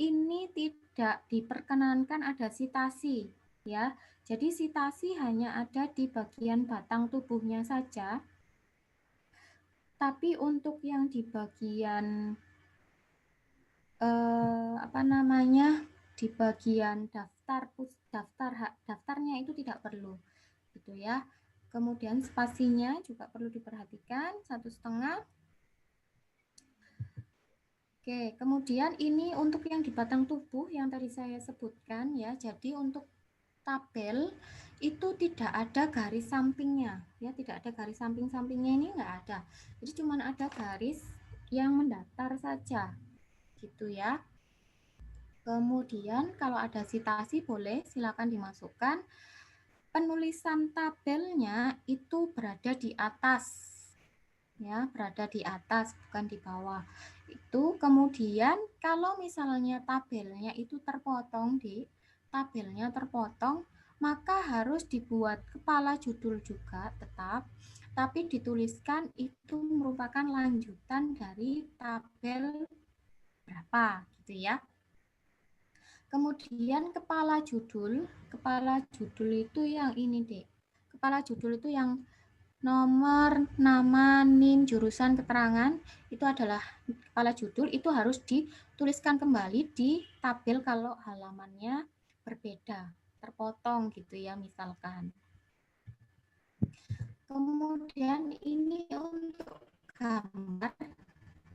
ini tidak diperkenankan ada sitasi ya. Jadi sitasi hanya ada di bagian batang tubuhnya saja. Tapi untuk yang di bagian di bagian daftarnya itu tidak perlu gitu ya. Kemudian spasinya juga perlu diperhatikan 1,5. Oke, kemudian ini untuk yang di batang tubuh yang tadi saya sebutkan ya. Jadi untuk tabel itu tidak ada garis sampingnya ya, tidak ada garis samping-sampingnya, ini enggak ada. Jadi cuma ada garis yang mendatar saja gitu ya. Kemudian kalau ada sitasi boleh silakan dimasukkan. Penulisan tabelnya itu berada di atas ya, berada di atas bukan di bawah. Itu kemudian kalau misalnya tabelnya itu terpotong, maka harus dibuat kepala judul juga tetap, tapi dituliskan itu merupakan lanjutan dari tabel berapa gitu ya. Kemudian kepala judul itu yang ini deh. Kepala judul itu yang nomor, nama, NIM, jurusan, keterangan, itu adalah kepala judul, itu harus dituliskan kembali di tabel kalau halamannya berbeda, terpotong gitu ya misalkan. Kemudian ini untuk gambar.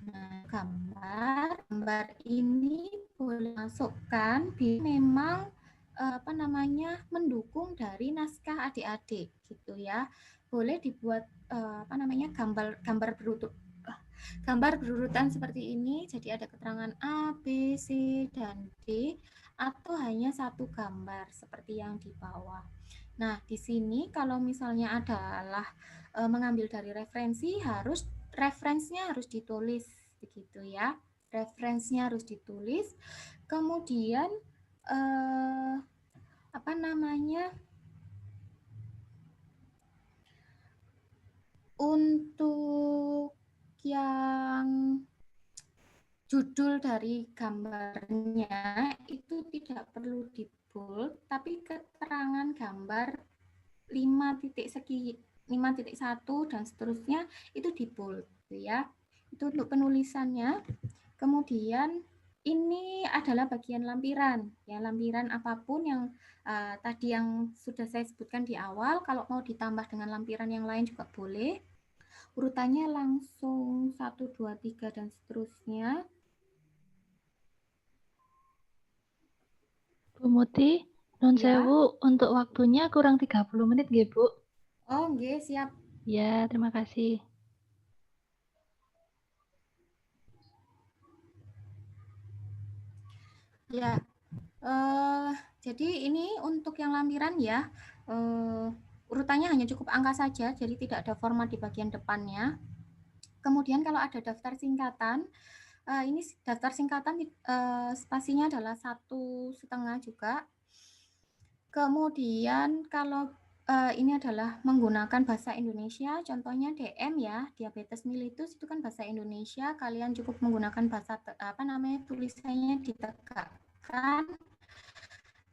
Nah, gambar ini boleh masukkan memang mendukung dari naskah adik-adik gitu ya. Boleh dibuat gambar berurutan seperti ini. Jadi ada keterangan A, B, C, dan D, atau hanya satu gambar seperti yang di bawah. Nah, di sini kalau misalnya adalah mengambil dari referensi, referensinya harus ditulis begitu ya. Referensinya harus ditulis. Kemudian untuk yang judul dari gambarnya itu tidak perlu di bold, tapi keterangan gambar 5.1 dan seterusnya itu di bold ya. Itu untuk penulisannya. Kemudian ini adalah bagian lampiran ya, lampiran apapun yang tadi yang sudah saya sebutkan di awal. Kalau mau ditambah dengan lampiran yang lain juga boleh. Urutannya langsung 1, 2, 3 dan seterusnya. Bu Muti, nun Ya. sewu, untuk waktunya kurang 30 menit nggih, Bu. Oh, nggih, siap. Ya, terima kasih. Ya, jadi ini untuk yang lampiran ya, urutannya hanya cukup angka saja, jadi tidak ada format di bagian depannya. Kemudian kalau ada daftar singkatan, ini daftar singkatan spasinya adalah 1,5 juga. Kemudian kalau ini adalah menggunakan bahasa Indonesia, contohnya DM ya, diabetes mellitus itu kan bahasa Indonesia, kalian cukup menggunakan bahasa tulisannya ditegakkan.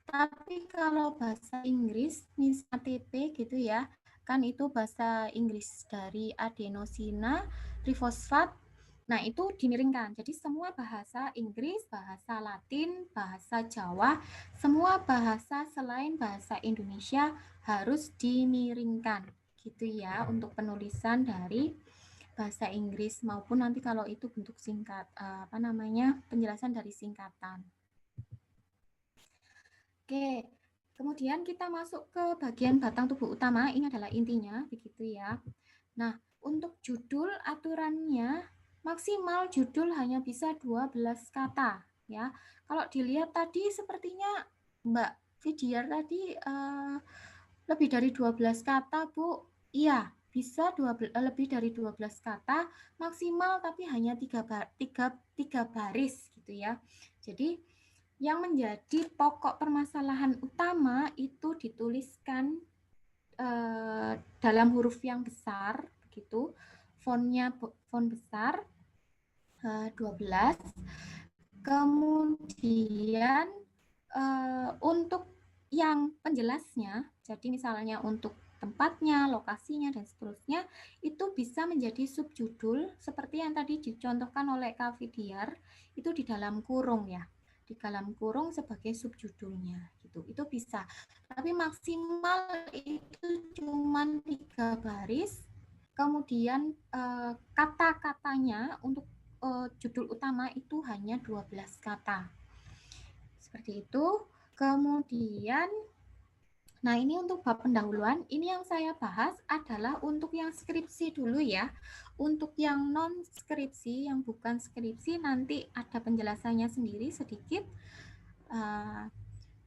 Tapi kalau bahasa Inggris, misalnya ATP gitu ya, kan itu bahasa Inggris dari adenosina trifosfat. Nah, itu dimiringkan. Jadi semua bahasa Inggris, bahasa Latin, bahasa Jawa, semua bahasa selain bahasa Indonesia harus dimiringkan. Gitu ya, untuk penulisan dari bahasa Inggris maupun nanti kalau itu bentuk singkat, penjelasan dari singkatan. Oke, kemudian kita masuk ke bagian batang tubuh utama. Ini adalah intinya, begitu ya. Nah, untuk judul aturannya maksimal judul hanya bisa 12 kata ya. Kalau dilihat tadi sepertinya Mbak Vidyar tadi lebih dari 12 kata, Bu. Iya, bisa lebih dari 12 kata maksimal tapi hanya 3 baris gitu ya. Jadi yang menjadi pokok permasalahan utama itu dituliskan dalam huruf yang besar begitu, font besar 12. Kemudian untuk yang penjelasnya, jadi misalnya untuk tempatnya, lokasinya, dan seterusnya, itu bisa menjadi subjudul seperti yang tadi dicontohkan oleh Kak Vidyar, itu di dalam kurung ya, di dalam kurung sebagai subjudulnya gitu. Itu bisa. Tapi maksimal itu cuma 3 baris. Kemudian kata-katanya untuk judul utama itu hanya 12 kata. Seperti itu. Kemudian, nah ini untuk bab pendahuluan, ini yang saya bahas adalah untuk yang skripsi dulu ya. Untuk yang non skripsi, yang bukan skripsi, nanti ada penjelasannya sendiri sedikit.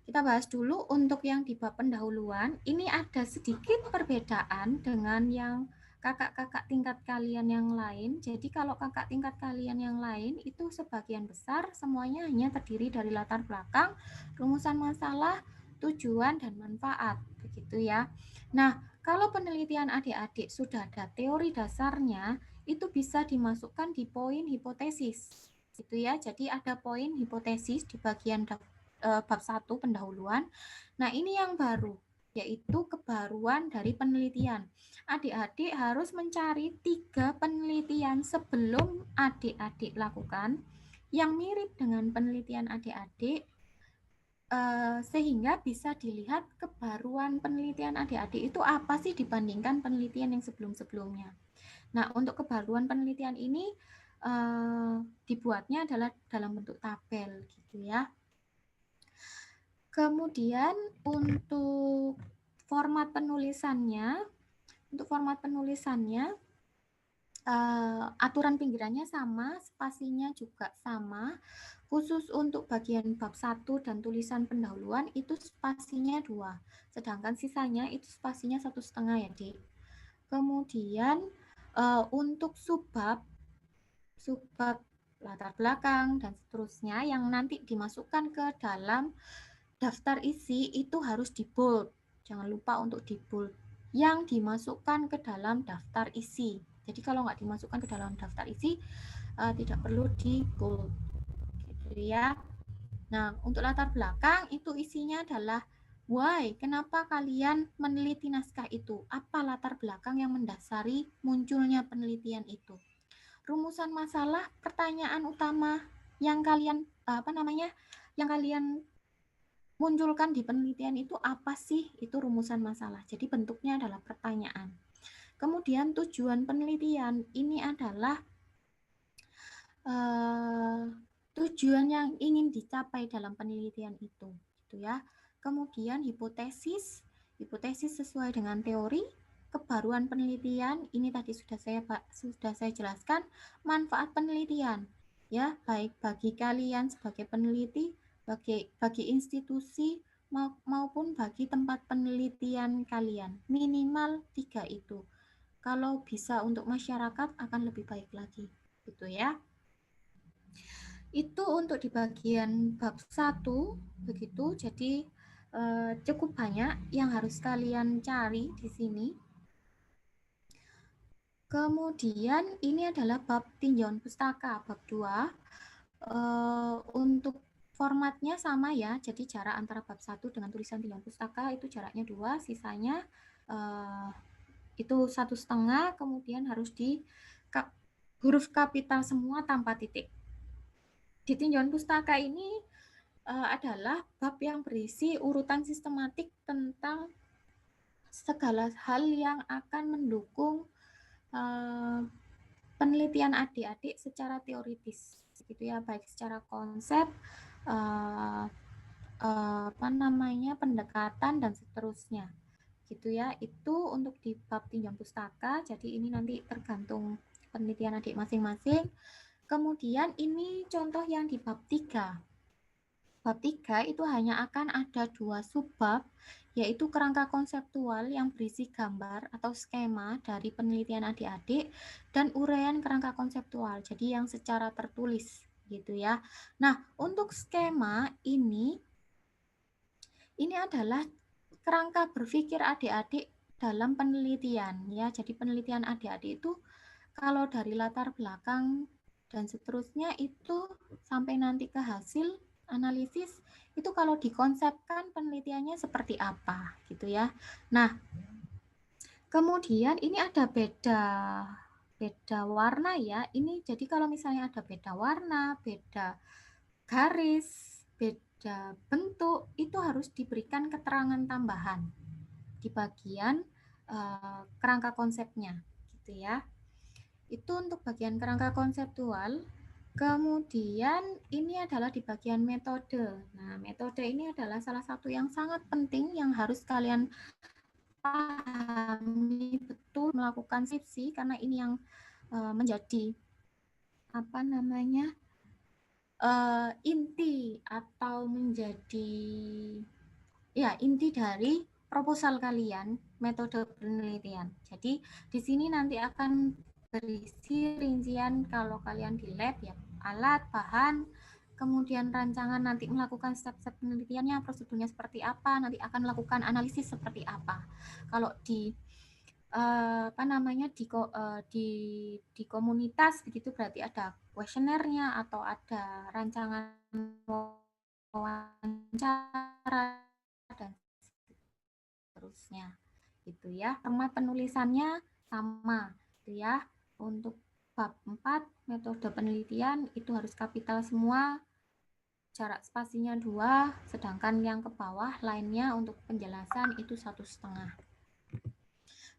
Kita bahas dulu untuk yang di bab pendahuluan, ini ada sedikit perbedaan dengan yang kakak-kakak tingkat kalian yang lain. Jadi kalau kakak tingkat kalian yang lain itu sebagian besar semuanya hanya terdiri dari latar belakang, rumusan masalah, tujuan, dan manfaat. Begitu ya. Nah, kalau penelitian adik-adik sudah ada teori dasarnya, itu bisa dimasukkan di poin hipotesis. Gitu ya. Jadi ada poin hipotesis di bagian bab 1 pendahuluan. Nah, ini yang baru, yaitu kebaruan dari penelitian. Adik-adik harus mencari 3 penelitian sebelum adik-adik lakukan yang mirip dengan penelitian adik-adik, sehingga bisa dilihat kebaruan penelitian adik-adik itu apa sih dibandingkan penelitian yang sebelum-sebelumnya. Nah, untuk kebaruan penelitian ini dibuatnya adalah dalam bentuk tabel gitu ya. Kemudian untuk format penulisannya, aturan pinggirannya sama, spasinya juga sama. Khusus untuk bagian bab 1 dan tulisan pendahuluan itu spasinya 2, sedangkan sisanya itu spasinya 1,5 ya, Dik. Kemudian untuk subbab latar belakang dan seterusnya yang nanti dimasukkan ke dalam daftar isi itu harus di bold. Jangan lupa untuk di bold. Yang dimasukkan ke dalam daftar isi. Jadi kalau nggak dimasukkan ke dalam daftar isi, tidak perlu di bold. Gitu ya. Nah, untuk latar belakang itu isinya adalah why, kenapa kalian meneliti naskah itu? Apa latar belakang yang mendasari munculnya penelitian itu? Rumusan masalah, pertanyaan utama yang kalian yang kalian munculkan di penelitian itu apa sih? Itu rumusan masalah. Jadi bentuknya adalah pertanyaan. Kemudian tujuan penelitian ini adalah tujuan yang ingin dicapai dalam penelitian itu, gitu ya. Kemudian hipotesis sesuai dengan teori. Kebaruan penelitian ini tadi sudah saya jelaskan. Manfaat penelitian, ya, baik bagi kalian sebagai peneliti, bagi institusi maupun bagi tempat penelitian kalian. Minimal 3 itu. Kalau bisa untuk masyarakat akan lebih baik lagi, gitu ya. Itu untuk di bagian bab 1 begitu. Jadi cukup banyak yang harus kalian cari di sini. Kemudian ini adalah bab tinjauan pustaka, bab 2. Untuk formatnya sama ya, jadi jarak antara bab 1 dengan tulisan tinjauan pustaka itu jaraknya 2, sisanya itu 1,5, kemudian harus di huruf kapital semua tanpa titik. Di tinjauan pustaka ini adalah bab yang berisi urutan sistematik tentang segala hal yang akan mendukung penelitian adik-adik secara teoritis, gitu ya, baik secara konsep, pendekatan dan seterusnya, gitu ya. Itu untuk di bab tinjauan pustaka. Jadi ini nanti tergantung penelitian adik masing-masing. Kemudian ini contoh yang di bab 3. Bab 3 itu hanya akan ada 2 subbab, yaitu kerangka konseptual yang berisi gambar atau skema dari penelitian adik-adik dan uraian kerangka konseptual, jadi yang secara tertulis gitu ya. Nah, untuk skema ini adalah kerangka berpikir adik-adik dalam penelitian ya. Jadi penelitian adik-adik itu kalau dari latar belakang dan seterusnya itu sampai nanti ke hasil analisis itu kalau dikonsepkan penelitiannya seperti apa gitu ya. Nah, kemudian ini ada beda warna ya. Ini jadi kalau misalnya ada beda warna, beda garis, beda bentuk, itu harus diberikan keterangan tambahan di bagian kerangka konsepnya gitu ya. Itu untuk bagian kerangka konseptual. Kemudian ini adalah di bagian metode. Nah, metode ini adalah salah satu yang sangat penting yang harus kalian pahami betul melakukan skripsi, karena ini yang menjadi inti atau menjadi inti dari proposal kalian, metode penelitian. Jadi di sini nanti akan berisi rincian kalau kalian di lab ya, alat, bahan, kemudian rancangan nanti melakukan step-step penelitiannya, prosedurnya seperti apa, nanti akan melakukan analisis seperti apa. Kalau di di komunitas begitu berarti ada kuesionernya atau ada rancangan wawancara dan seterusnya gitu ya. Format penulisannya sama gitu ya. Untuk bab 4 metode penelitian itu harus kapital semua, jarak spasinya 2, sedangkan yang ke bawah lainnya untuk penjelasan itu 1,5.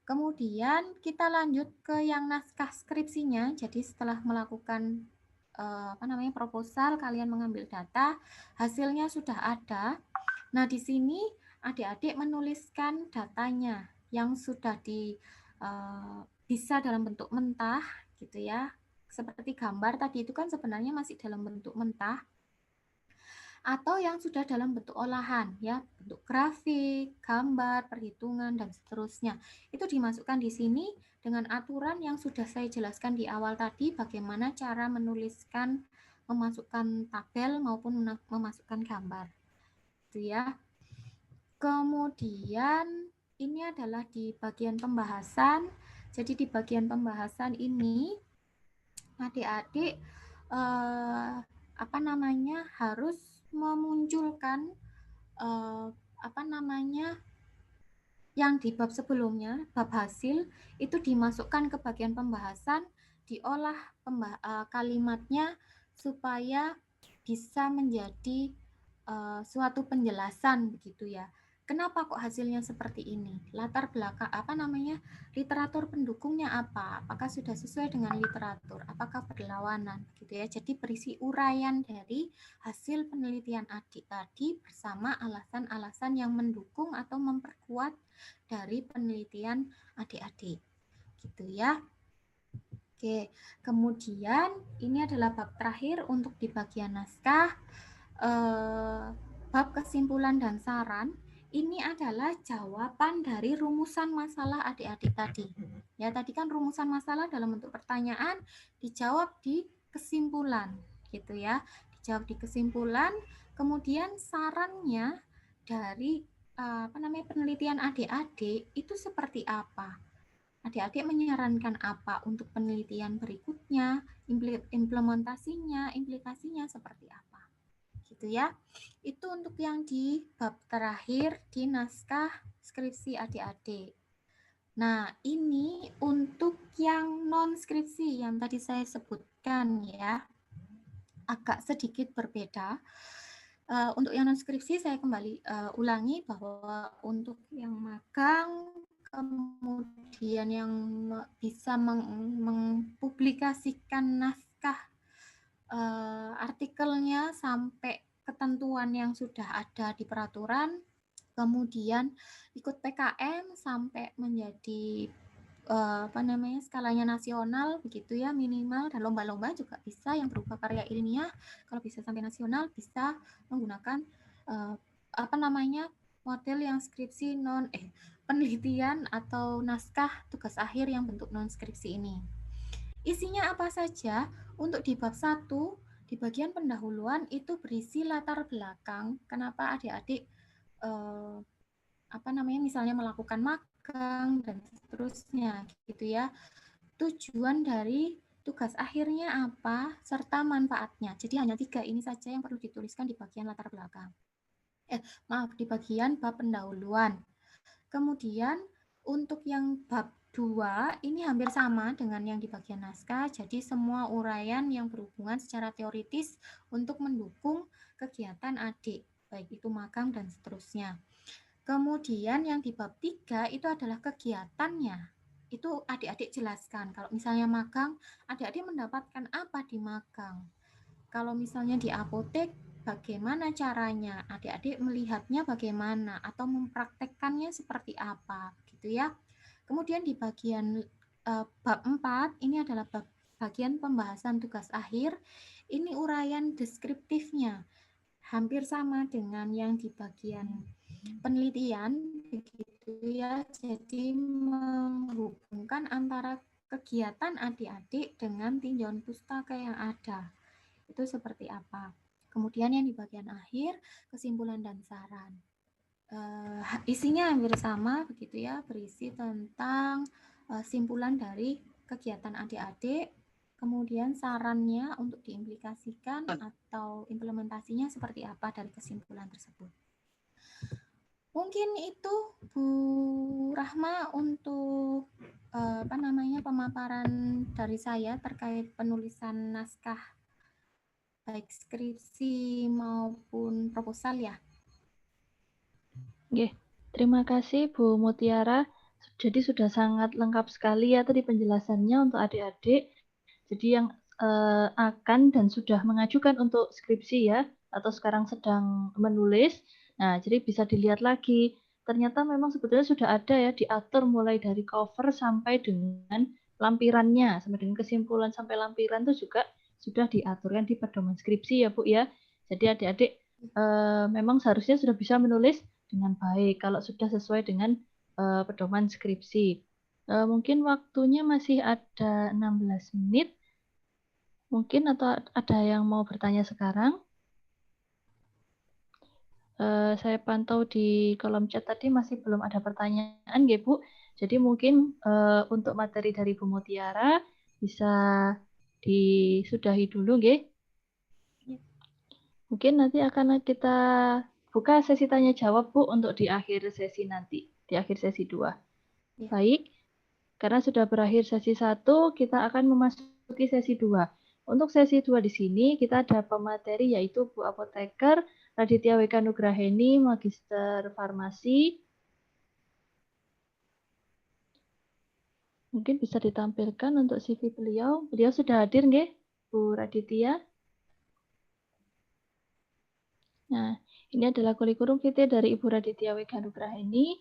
Kemudian kita lanjut ke yang naskah skripsinya. Jadi setelah melakukan proposal, kalian mengambil data, hasilnya sudah ada. Nah, di sini adik-adik menuliskan datanya yang sudah bisa dalam bentuk mentah gitu ya. Seperti gambar tadi itu kan sebenarnya masih dalam bentuk mentah, atau yang sudah dalam bentuk olahan ya, bentuk grafik, gambar, perhitungan dan seterusnya. Itu dimasukkan di sini dengan aturan yang sudah saya jelaskan di awal tadi, bagaimana cara menuliskan, memasukkan tabel maupun memasukkan gambar. Itu ya. Kemudian ini adalah di bagian pembahasan. Jadi di bagian pembahasan ini adik-adik harus memunculkan yang di bab sebelumnya, bab hasil itu dimasukkan ke bagian pembahasan, diolah kalimatnya supaya bisa menjadi suatu penjelasan begitu ya. Kenapa kok hasilnya seperti ini? Latar belakang literatur pendukungnya apa? Apakah sudah sesuai dengan literatur? Apakah berlawanan gitu ya. Jadi berisi uraian dari hasil penelitian adik tadi bersama alasan-alasan yang mendukung atau memperkuat dari penelitian adik-adik. Gitu ya. Oke, kemudian ini adalah bab terakhir untuk di bagian naskah. Bab kesimpulan dan saran. Ini adalah jawaban dari rumusan masalah adik-adik tadi. Ya, tadi kan rumusan masalah dalam bentuk pertanyaan dijawab di kesimpulan, gitu ya. Dijawab di kesimpulan, kemudian sarannya dari penelitian adik-adik itu seperti apa. Adik-adik menyarankan apa untuk penelitian berikutnya, implementasinya, implikasinya seperti apa. Gitu ya. Itu untuk yang di bab terakhir di naskah skripsi adik-adik. Nah, ini untuk yang non skripsi yang tadi saya sebutkan ya. Agak sedikit berbeda. Untuk yang non skripsi saya kembali ulangi bahwa untuk yang magang kemudian yang bisa mempublikasikan naskah artikelnya sampai ketentuan yang sudah ada di peraturan, kemudian ikut PKM sampai menjadi skalanya nasional begitu ya minimal, dan lomba-lomba juga bisa yang berupa karya ilmiah. Kalau bisa sampai nasional bisa menggunakan model yang skripsi penelitian atau naskah tugas akhir yang bentuk non skripsi ini. Isinya apa saja? Untuk di bab 1 di bagian pendahuluan itu berisi latar belakang kenapa adik-adik misalnya melakukan magang dan seterusnya gitu ya. Tujuan dari tugas akhirnya apa serta manfaatnya. Jadi hanya 3 ini saja yang perlu dituliskan di bagian latar belakang. Di bagian bab pendahuluan. Kemudian untuk yang bab 2 ini hampir sama dengan yang di bagian naskah. Jadi semua uraian yang berhubungan secara teoritis untuk mendukung kegiatan adik, baik itu magang dan seterusnya. Kemudian yang di bab 3 itu adalah kegiatannya. Itu adik-adik jelaskan. Kalau misalnya magang, adik-adik mendapatkan apa di magang. Kalau misalnya di apotek, bagaimana caranya? Adik-adik melihatnya bagaimana atau mempraktekkannya seperti apa, gitu ya. Kemudian di bagian bab 4, ini adalah bagian pembahasan tugas akhir. Ini uraian deskriptifnya. Hampir sama dengan yang di bagian penelitian begitu ya. Jadi menghubungkan antara kegiatan adik-adik dengan tinjauan pustaka yang ada. Itu seperti apa. Kemudian yang di bagian akhir kesimpulan dan saran. Isinya hampir sama begitu ya, berisi tentang simpulan dari kegiatan adik-adik, kemudian sarannya untuk diimplikasikan atau implementasinya seperti apa dari kesimpulan tersebut. Mungkin itu Bu Rahma untuk pemaparan dari saya terkait penulisan naskah baik skripsi maupun proposal ya. Oke, terima kasih Bu Mutiara. Jadi sudah sangat lengkap sekali ya tadi penjelasannya untuk adik-adik. Jadi yang akan dan sudah mengajukan untuk skripsi ya, atau sekarang sedang menulis. Nah, jadi bisa dilihat lagi. Ternyata memang sebetulnya sudah ada ya diatur mulai dari cover sampai dengan lampirannya, sampai dengan kesimpulan sampai lampiran itu juga sudah diaturkan di pedoman skripsi ya Bu ya. Jadi adik-adik memang seharusnya sudah bisa menulis dengan baik kalau sudah sesuai dengan pedoman skripsi. Mungkin waktunya masih ada 16 menit. Mungkin atau ada yang mau bertanya sekarang? Saya pantau di kolom chat tadi masih belum ada pertanyaan, ya Bu. Jadi mungkin untuk materi dari Bu Mutiara bisa disudahi dulu, nggih. Mungkin nanti akan kita buka sesi tanya jawab Bu untuk di akhir sesi nanti, di akhir sesi 2. Ya. Baik, karena sudah berakhir sesi 1, kita akan memasuki sesi 2. Untuk sesi 2 di sini kita ada pemateri yaitu Bu Apoteker Raditya Weka Nugraheni, Magister Farmasi. Mungkin bisa ditampilkan untuk CV beliau. Beliau sudah hadir nggih, Bu Raditya? Nah, ini adalah kurikulum vitae dari Ibu Raditya Weka Nugraheni.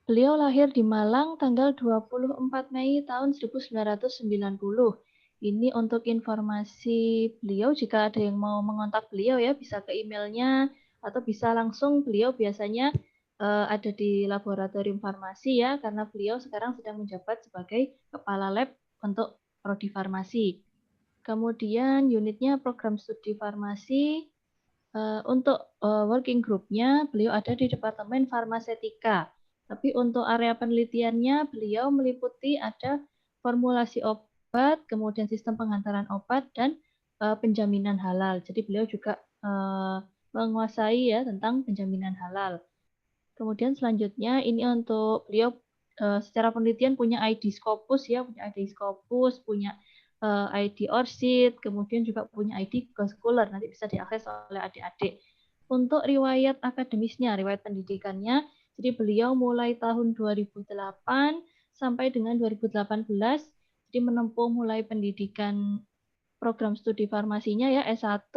Beliau lahir di Malang tanggal 24 Mei tahun 1990. Ini untuk informasi beliau, jika ada yang mau mengontak beliau ya, bisa ke emailnya, atau bisa langsung beliau biasanya ada di laboratorium farmasi ya, karena beliau sekarang sedang menjabat sebagai kepala lab untuk prodi farmasi. Kemudian unitnya program studi farmasi, Untuk working group-nya beliau ada di Departemen Farmasetika. Tapi untuk area penelitiannya beliau meliputi ada formulasi obat, kemudian sistem pengantaran obat, dan penjaminan halal. Jadi beliau juga menguasai ya tentang penjaminan halal. Kemudian selanjutnya ini untuk beliau secara penelitian punya ID Scopus ya, punya ID Scopus, punya ID ORCID, kemudian juga punya ID Scholar, nanti bisa diakses oleh adik-adik. Untuk riwayat akademisnya, riwayat pendidikannya, jadi beliau mulai tahun 2008 sampai dengan 2018, jadi menempuh mulai pendidikan program studi farmasinya ya S1,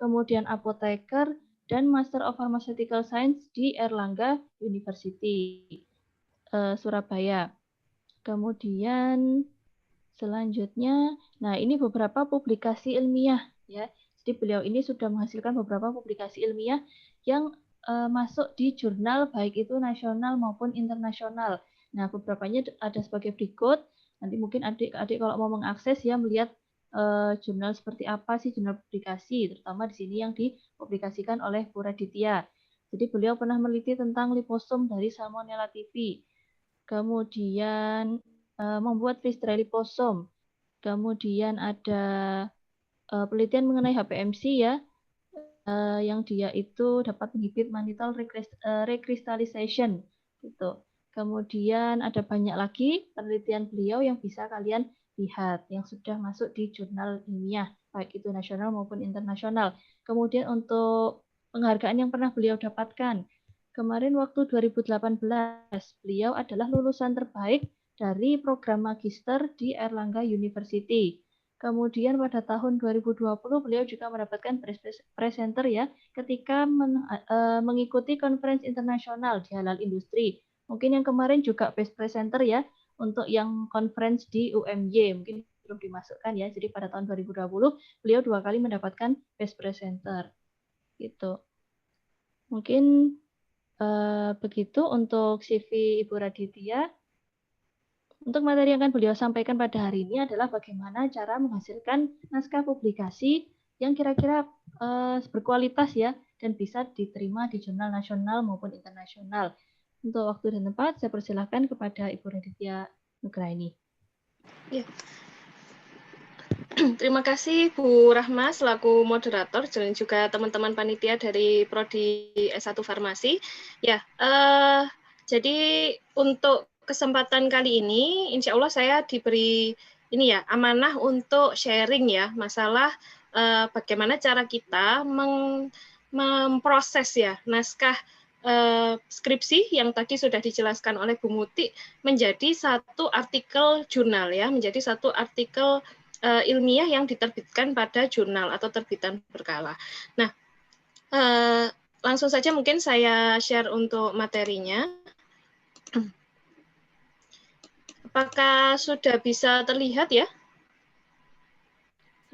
kemudian apoteker, dan Master of Pharmaceutical Science di Erlangga University, Surabaya. Kemudian selanjutnya, nah ini beberapa publikasi ilmiah ya. Jadi beliau ini sudah menghasilkan beberapa publikasi ilmiah yang masuk di jurnal baik itu nasional maupun internasional. Nah, beberapanya ada sebagai berikut. Nanti mungkin adik-adik kalau mau mengakses ya melihat jurnal seperti apa sih jurnal publikasi, terutama di sini yang dipublikasikan oleh Bu Raditya. Jadi beliau pernah meneliti tentang liposom dari Salmonella typhi. Kemudian membuat freeze-dry liposom. Kemudian ada penelitian mengenai HPMC ya, yang dia itu dapat menghibit mannitol recrystallization gitu. Kemudian ada banyak lagi penelitian beliau yang bisa kalian lihat yang sudah masuk di jurnal ilmiah baik itu nasional maupun internasional. Kemudian untuk penghargaan yang pernah beliau dapatkan, kemarin waktu 2018 beliau adalah lulusan terbaik dari program magister di Erlangga University. Kemudian pada tahun 2020 beliau juga mendapatkan presenter ya ketika mengikuti konferensi internasional di halal industri. Mungkin yang kemarin juga best presenter ya untuk yang conference di UMY, mungkin belum dimasukkan ya. Jadi pada tahun 2020 beliau 2 kali mendapatkan best presenter. Gitu. Mungkin begitu untuk CV Ibu Raditya. Untuk materi yang akan beliau sampaikan pada hari ini adalah bagaimana cara menghasilkan naskah publikasi yang kira-kira berkualitas ya dan bisa diterima di jurnal nasional maupun internasional. Untuk waktu dan tempat, saya persilahkan kepada Ibu Raditya Nugraini. Ya. Terima kasih Bu Rahma selaku moderator dan juga teman-teman panitia dari Prodi S1 Farmasi. Ya, jadi untuk kesempatan kali ini, insya Allah saya diberi ini ya amanah untuk sharing ya masalah bagaimana cara kita memproses ya naskah skripsi yang tadi sudah dijelaskan oleh Bu Muti menjadi satu artikel jurnal ya, menjadi satu artikel ilmiah yang diterbitkan pada jurnal atau terbitan berkala. Nah, langsung saja mungkin saya share untuk materinya. Apakah sudah bisa terlihat ya?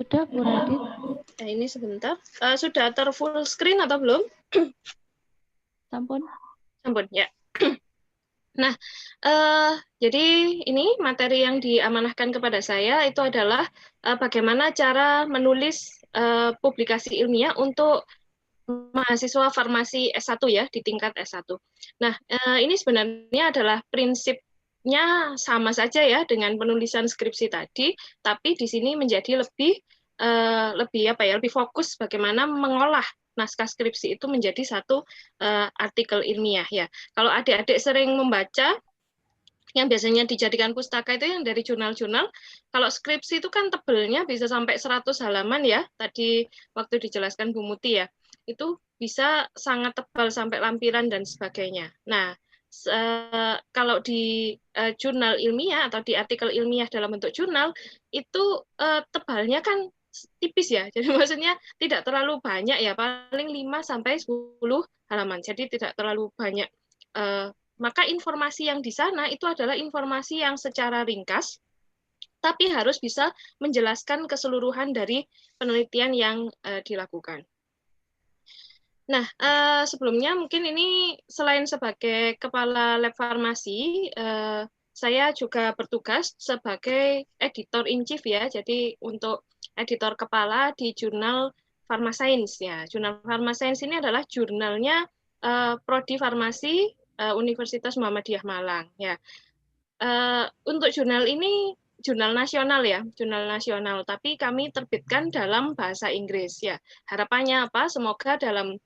Sudah, Bu Radit. Nah, ini sebentar. Sudah full screen atau belum? Sampun. Sampun, ya. Nah, jadi ini materi yang diamanahkan kepada saya itu adalah bagaimana cara menulis publikasi ilmiah untuk mahasiswa farmasi S1 ya, di tingkat S1. Nah, ini sebenarnya adalah prinsipnya sama saja ya dengan penulisan skripsi tadi, tapi di sini menjadi lebih fokus bagaimana mengolah naskah skripsi itu menjadi satu artikel ilmiah ya. Kalau adik-adik sering membaca yang biasanya dijadikan pustaka itu yang dari jurnal-jurnal, kalau skripsi itu kan tebelnya bisa sampai 100 halaman ya, tadi waktu dijelaskan Bu Muti ya, itu bisa sangat tebal sampai lampiran dan sebagainya. Nah, kalau di jurnal ilmiah atau di artikel ilmiah dalam bentuk jurnal, itu tebalnya kan tipis ya, jadi maksudnya tidak terlalu banyak ya, paling 5-10 halaman, jadi tidak terlalu banyak. Maka informasi yang di sana itu adalah informasi yang secara ringkas, tapi harus bisa menjelaskan keseluruhan dari penelitian yang dilakukan. Nah, sebelumnya mungkin ini selain sebagai Kepala Lab Farmasi, saya juga bertugas sebagai editor in chief ya, jadi untuk editor kepala di jurnal Pharmascience ya. Jurnal Pharmascience ini adalah jurnalnya Prodi Farmasi Universitas Muhammadiyah Malang ya. Untuk jurnal ini jurnal nasional ya, jurnal nasional, tapi kami terbitkan dalam bahasa Inggris ya. Harapannya apa? Semoga dalam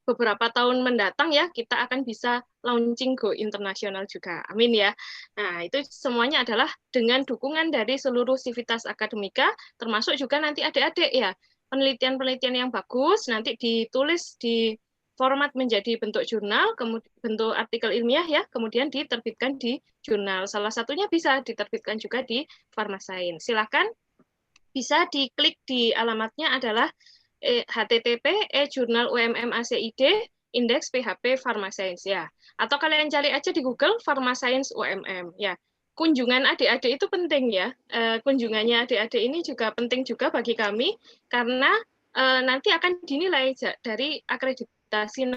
beberapa tahun mendatang ya kita akan bisa launching go internasional juga. Amin ya. Nah, itu semuanya adalah dengan dukungan dari seluruh sivitas akademika, termasuk juga nanti adik-adik ya. Penelitian-penelitian yang bagus nanti ditulis di format menjadi bentuk jurnal, kemudian bentuk artikel ilmiah ya, kemudian diterbitkan di jurnal. Salah satunya bisa diterbitkan juga di Pharmascience. Silakan bisa diklik di alamatnya adalah http://jurnal UMM-ACID indeks PHP Pharmascience ya. Atau kalian cari aja di Google Pharmascience UMM ya. Kunjungan adik-adik itu penting ya. Kunjungannya adik-adik ini juga penting juga bagi kami karena nanti akan dinilai dari akreditasi